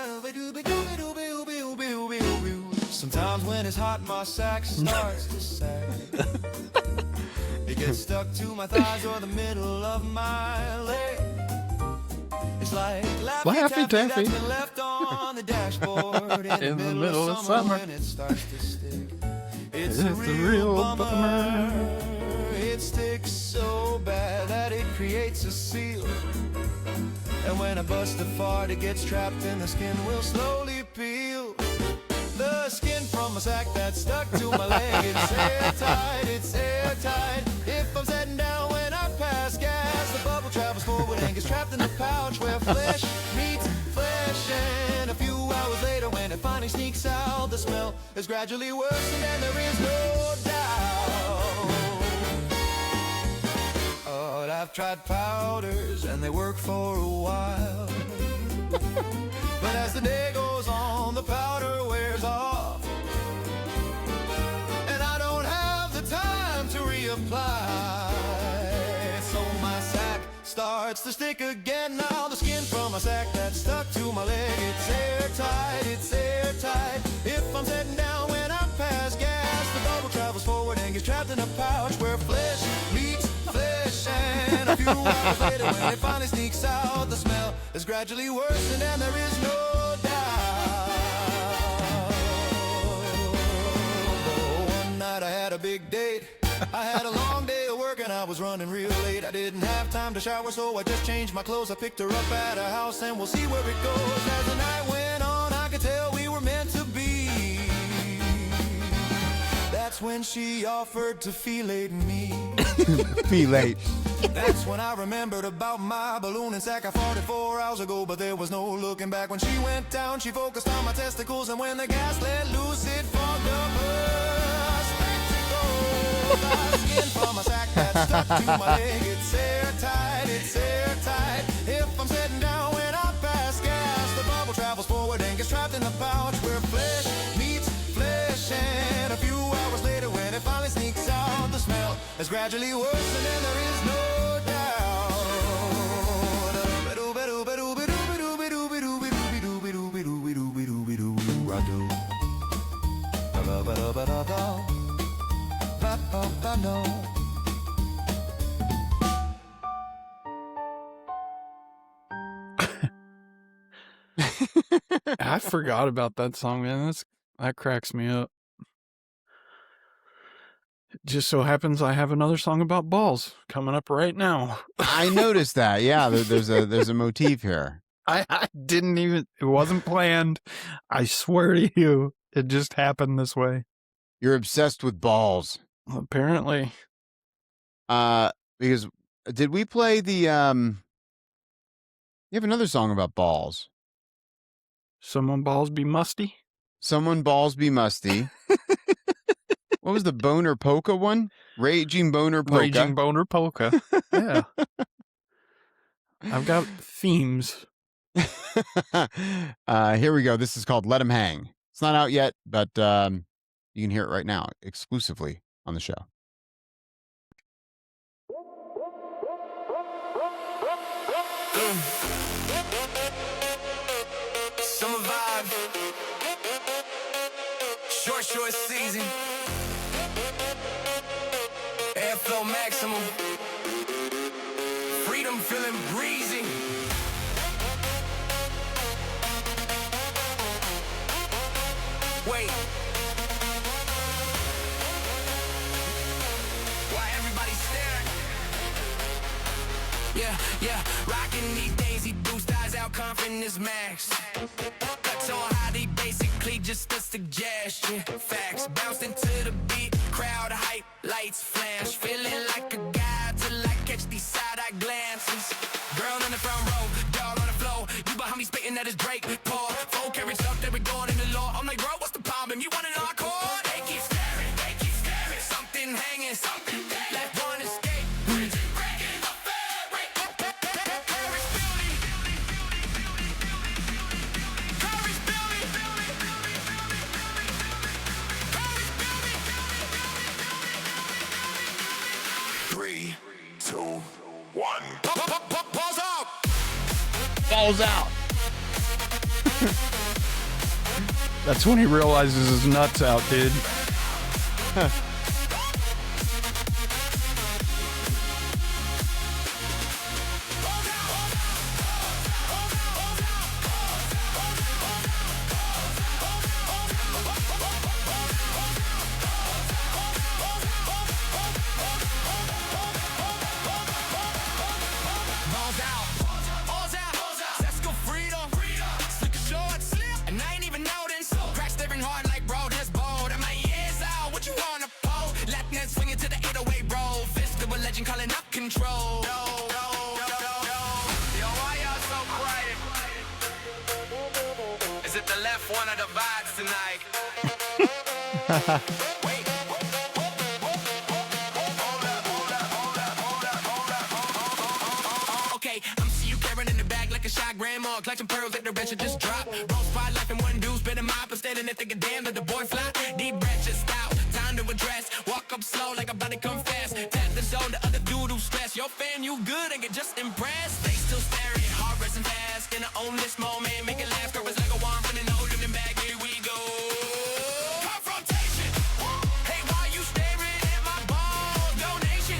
Sometimes when it's hot, my sack starts to sag. It gets stuck to my thighs or the middle of my leg. It's like Laffy Taffy that's been left on the dashboard in the middle of summer when it starts to stick. It's a real bummer. It sticks so bad that it creates a seal. And when I bust a fart, it gets trapped and the skin will slowly peel. The skin from my sack that's stuck to my leg, it's airtight, it's airtight. If I'm sitting down when I pass gas, the bubble travels forward and gets trapped in the pouch where flesh meets flesh. And a few hours later when it finally sneaks out, the smell is gradually worsened and there is no doubt. Oh, I've tried powders and they work for a while. But as the day goes on, the powder wears off, and I don't have the time to reapply. So my sack starts to stick again. Now the skin from my sack that's stuck to my leg, it's airtight, it's airtight. If I'm sitting down when I pass gas, the bubble travels forward and gets trapped in a pouch where flesh meets flesh. And a few hours later when it finally sneaks out, the smell is gradually worsened and there is no doubt. One night I had a big date. I had a long day of work and I was running real late. I didn't have time to shower, so I just changed my clothes. I picked her up at her house and we'll see where it goes. As the night went on, I could tell we were meant to be. That's when she offered to fillet me. Fillet. That's when I remembered about my balloon and sack I farted 4 hours ago, but there was no looking back. When she went down, she focused on my testicles, and when the gas let loose, it fogged up her spectacles. My skin from my sack that's stuck to my leg, it's airtight, it's airtight. If I'm sitting down when I pass gas, the bubble travels forward and gets trapped in the pouch where flesh meets flesh. And a few hours later when it finally sneaks out, the smell is gradually worsened and there is no doubt. I forgot about that song, man. That cracks me up. Just so happens I have another song about balls coming up right now. I noticed that. Yeah, there's a motif here. I didn't even, it wasn't planned. I swear to you, it just happened this way. You're obsessed with balls. Apparently. Because did we play the you have another song about balls. Someone balls be musty? Someone balls be musty. What was the boner polka one? Raging boner polka. Raging boner polka. Yeah. I've got themes. Here we go. This is called Let 'Em Hang. It's not out yet, but you can hear it right now exclusively on the show. Summer vibe. Short season. Airflow maximum. Freedom feeling breezy. Wait. Why everybody staring? Yeah. Rocking these daisy blue styles out, confidence max. Cuts on how they basically just a suggestion. Facts bounced into the beat, crowd hype, lights flash. Feeling like a guy till I catch these side-eye glances. Girl in the front row, dog on the floor. You behind me spitting at his Drake. Paul, 4 carats up, there we going in the law. I'm like, bro, what's the problem? You want an encore? They keep staring. Something hanging, left one escape. Breaking the fabric. Paris building. Paris building. Paris building. 3, 2, 1. Balls out. Balls out. That's when he realizes his nuts out, dude. Calling up control. Yo, why y'all so quiet? Is it the left one or the vibes tonight? Wait. Okay, I'm see you carrying in the bag like a shot grandma, clutching pearls that the rest should just drop. Roll spot life in one dude, spinning mop, I'm standing there thinking, damn, that the boy fly. Deep breath just out, time to address. Walk up slow like I'm about to come fast. Tap the zone, the other dude who stress. Your fan, you good and get just impressed. They still staring, hard pressing fast. Gonna own this moment, make it last. Girl, it's like a wand from an old living back. Here we go. Confrontation. Hey, why you staring at my ball donation?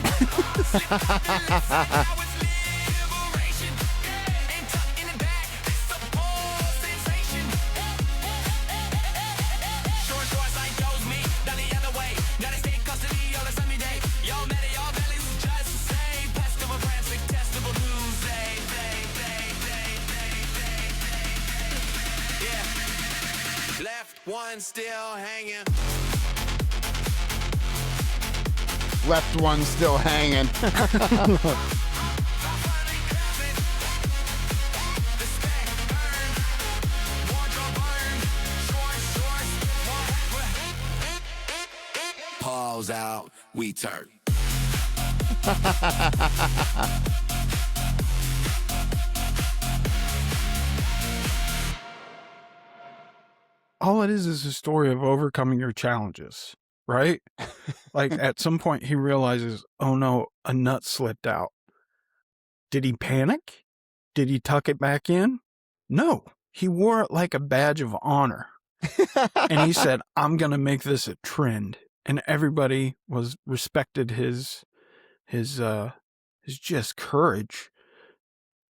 Slip out the lips, now it's liberation. And tucked in the back, it's a ball sensation. Short like those me, down the other way. Gotta stay custody on a sunny day. Y'all matter, y'all values just the same. Festival plastic, testable Tuesday. Yeah. Left one still hanging. Left one still hanging. Paws out, we turn. All it is a story of overcoming your challenges, right? Like at some point he realizes, oh no, a nut slipped out. Did he panic? Did he tuck it back in? No, he wore it like a badge of honor. And he said, I'm going to make this a trend. And everybody respected his just courage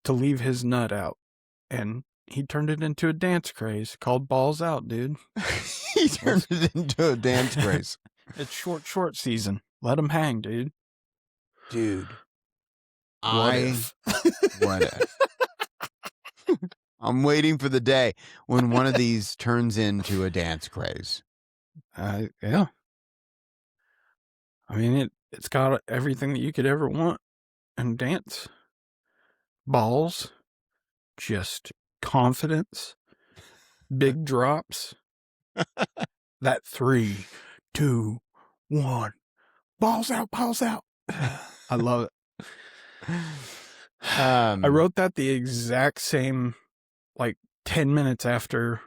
to leave his nut out. And he turned it into a dance craze called Balls Out, dude. He turned it into a dance craze. It's short season. Let him hang, dude. Dude. What if? I'm waiting for the day when one of these turns into a dance craze. Yeah. I mean, it's got everything that you could ever want in dance. Balls, just confidence, big drops. That 3, 2, 1, balls out, balls out. I love it. I wrote that the exact same, like 10 minutes after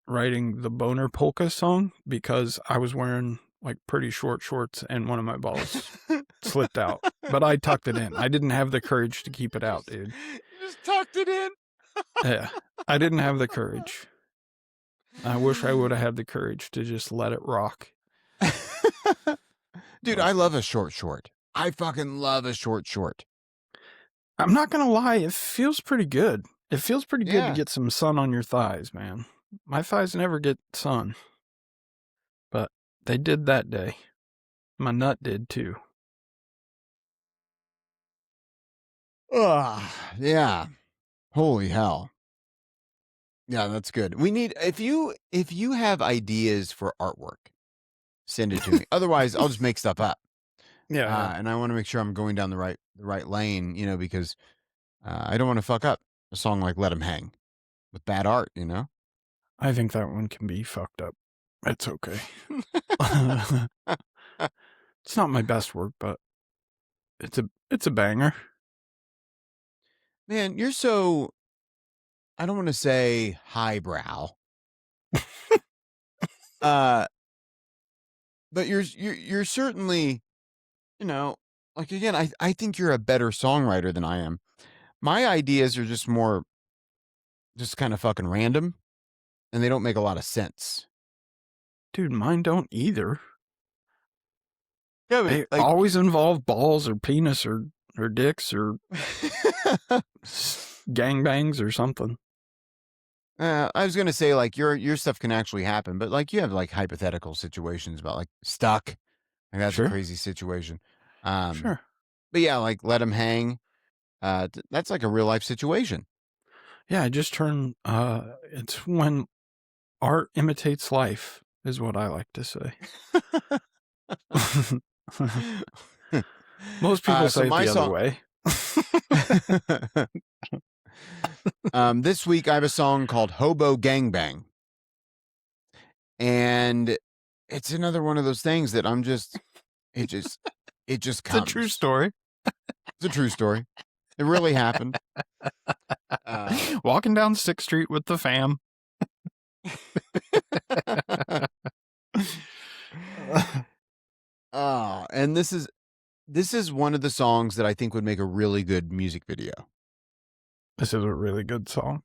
writing the Boner Polka song, because I was wearing like pretty short shorts and one of my balls slipped out, but I tucked it in. I didn't have the courage to keep it out, dude. You just tucked it in. Yeah, I didn't have the courage. I wish I would have had the courage to just let it rock. Dude, I love a short. I fucking love a short. I'm not going to lie. It feels pretty good. It feels pretty good to get some sun on your thighs, man. My thighs never get sun, but they did that day. My nut did too. Yeah. Holy hell. Yeah, that's good. We need, if you have ideas for artwork, send it to me. Otherwise, I'll just make stuff up. Yeah. And I want to make sure I'm going down the right lane, because I don't want to fuck up a song like Let 'Em Hang with bad art, I think that one can be fucked up. It's okay. It's not my best work, but it's a banger. Man, you're so, I don't want to say highbrow. But you're certainly, like, again, I think you're a better songwriter than I am. My ideas are just kind of fucking random, and they don't make a lot of sense. Dude, mine don't either. Yeah, they always involve balls or penis or dicks or gangbangs or something. I was gonna say, like, your stuff can actually happen, but like you have like hypothetical situations about like stuck. Like that's a crazy situation. Sure. But yeah, like Let 'Em Hang. That's like a real life situation. Yeah, I just turned. It's when art imitates life, is what I like to say. Most people say it the other way. This week I have a song called Hobo Gangbang. And it's another one of those things that it just comes. It's a true story. It's a true story. It really happened. Walking down 6th Street with the fam. And this is one of the songs that I think would make a really good music video. This is a really good song.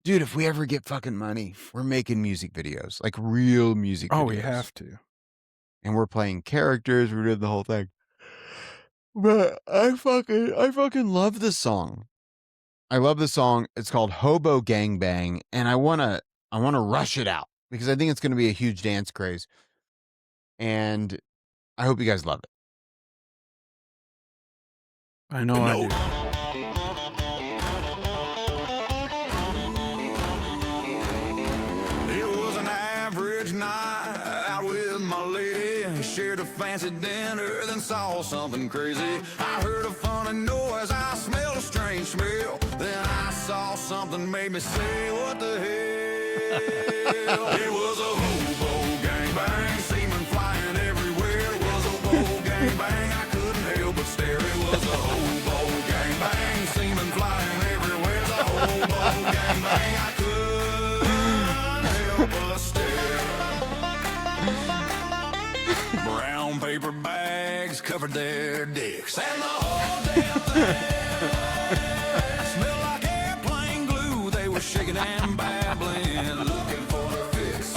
Dude, if we ever get fucking money, we're making music videos, like real music videos. Oh, we have to. And we're playing characters, we did the whole thing. But I fucking love this song. I love the song. It's called Hobo Gangbang, and I wanna rush it out because I think it's gonna be a huge dance craze. And I hope you guys love it. I know I do. It was an average night out with my lady. Shared a fancy dinner, then saw something crazy. I heard a funny noise, I smelled a strange smell. Then I saw something made me say, what the hell? It was a hobo gangbang, semen flying everywhere. It was a hobo gangbang, I couldn't help but stare. It was a hobo gangbang, semen flying everywhere. It was a hobo gangbang, I couldn't help but stare. Brown paper bags covered their dicks, and the whole damn thing smelled like airplane glue. They were shaking and babbling, looking for a fix.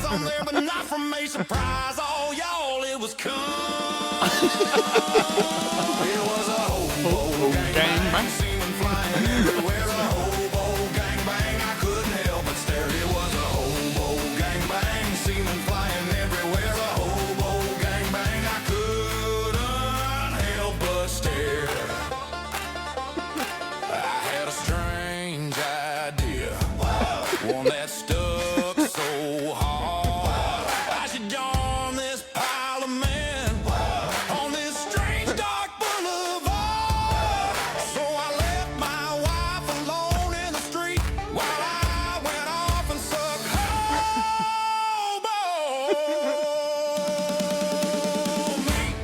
on there, but not from a surprise. Oh, y'all, it was cool. It was a hobo gangbang, semen flying everywhere. A hobo gangbang, I couldn't help but stare. It was a hobo gangbang, semen flying everywhere. A hobo gangbang, I couldn't help but stare. I had a strange idea, one that stuck so hard. I should join this pile of men on this strange dark boulevard. So I left my wife alone in the street while I went off and sucked hobo meat.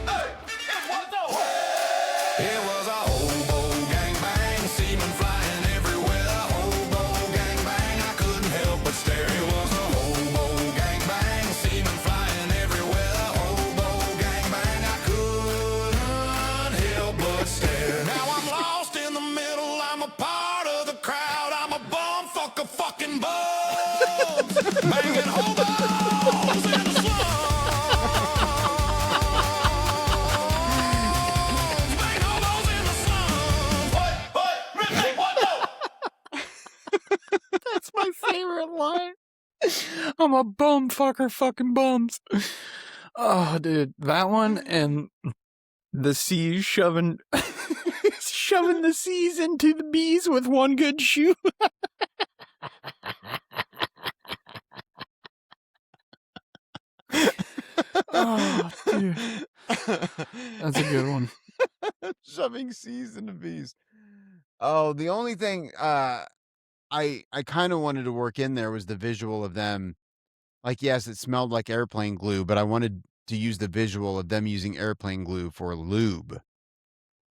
It was a hobo gangbang, semen flying everywhere. A hobo gangbang, I couldn't help but stare. It was a hobo gangbang, semen flying everywhere. A hobo gangbang, I couldn't help but stare. Now I'm lost in the middle, I'm a part of the crowd. I'm a bum fucker fucking bums, banging hobos in the slums. Bang hobos in the slums. What? Really? What? No. That's my favorite line. I'm a bum fucker fucking bums. Oh, dude. That one and the C's shoving the C's into the B's with one good shoe. Oh, dude. That's a good one. Shoving C's into B's. Oh, the only thing I kind of wanted to work in there was the visual of them. Like, yes, it smelled like airplane glue, but I wanted to use the visual of them using airplane glue for lube.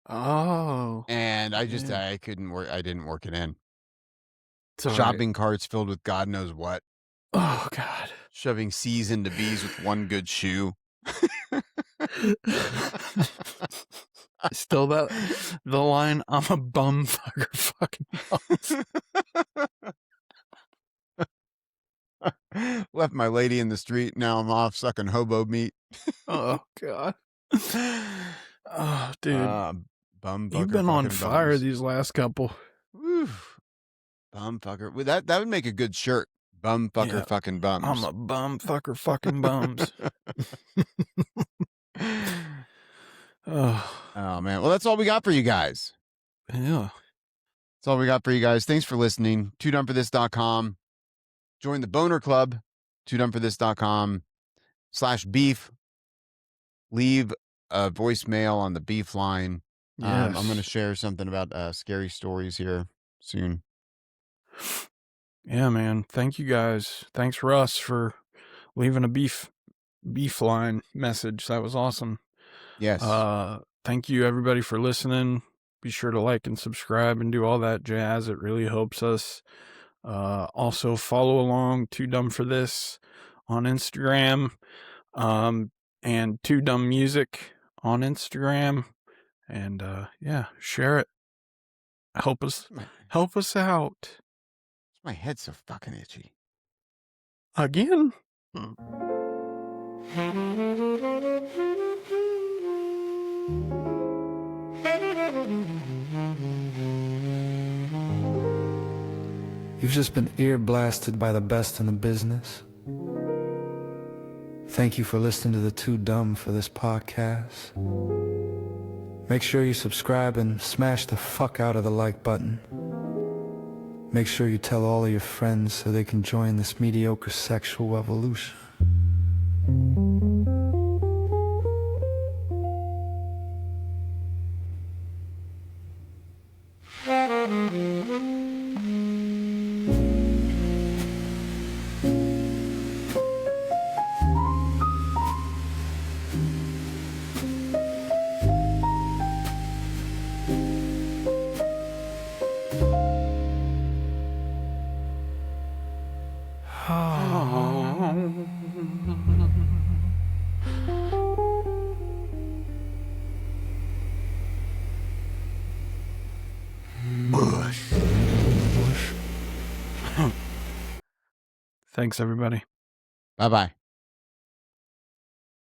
Oh. And I just, Yeah. I couldn't work. I didn't work it in. It's all right. Shopping carts filled with God knows what. Oh, God. Shoving C's into B's with one good shoe. Still the line, I'm a bum fucker fucking bums. Left my lady in the street. Now I'm off sucking hobo meat. Oh, God. Oh, dude. Bum fucker. You've been on fucking fire bums. these last couple. Woo. Bum fucker. Well, that would make a good shirt. Bum fucker Yeah. fucking bums. I'm a bum fucker fucking bums. Oh, Man. Well, that's all we got for you guys. yeah. That's all we got for you guys. Thanks for listening. TooDumbForThis.com. Join the Boner Club. TooDumbForThis.com/beef. Leave a voicemail on the beef line. Yes. I'm going to share something about scary stories here soon. Yeah, man. Thank you guys. Thanks, Russ, for leaving a beef line message. That was awesome. Yes. Thank you, everybody, for listening. Be sure to like and subscribe and do all that jazz. It really helps us. Also, follow along Too Dumb For This on Instagram, and Too Dumb Music on Instagram. And yeah, share it. Help us out. My head's so fucking itchy. Again? You've just been ear blasted by the best in the business. Thank you for listening to the Too Dumb For This podcast. Make sure you subscribe and smash the fuck out of the like button. Make sure you tell all of your friends so they can join this mediocre sexual evolution. Thanks, everybody. Bye-bye.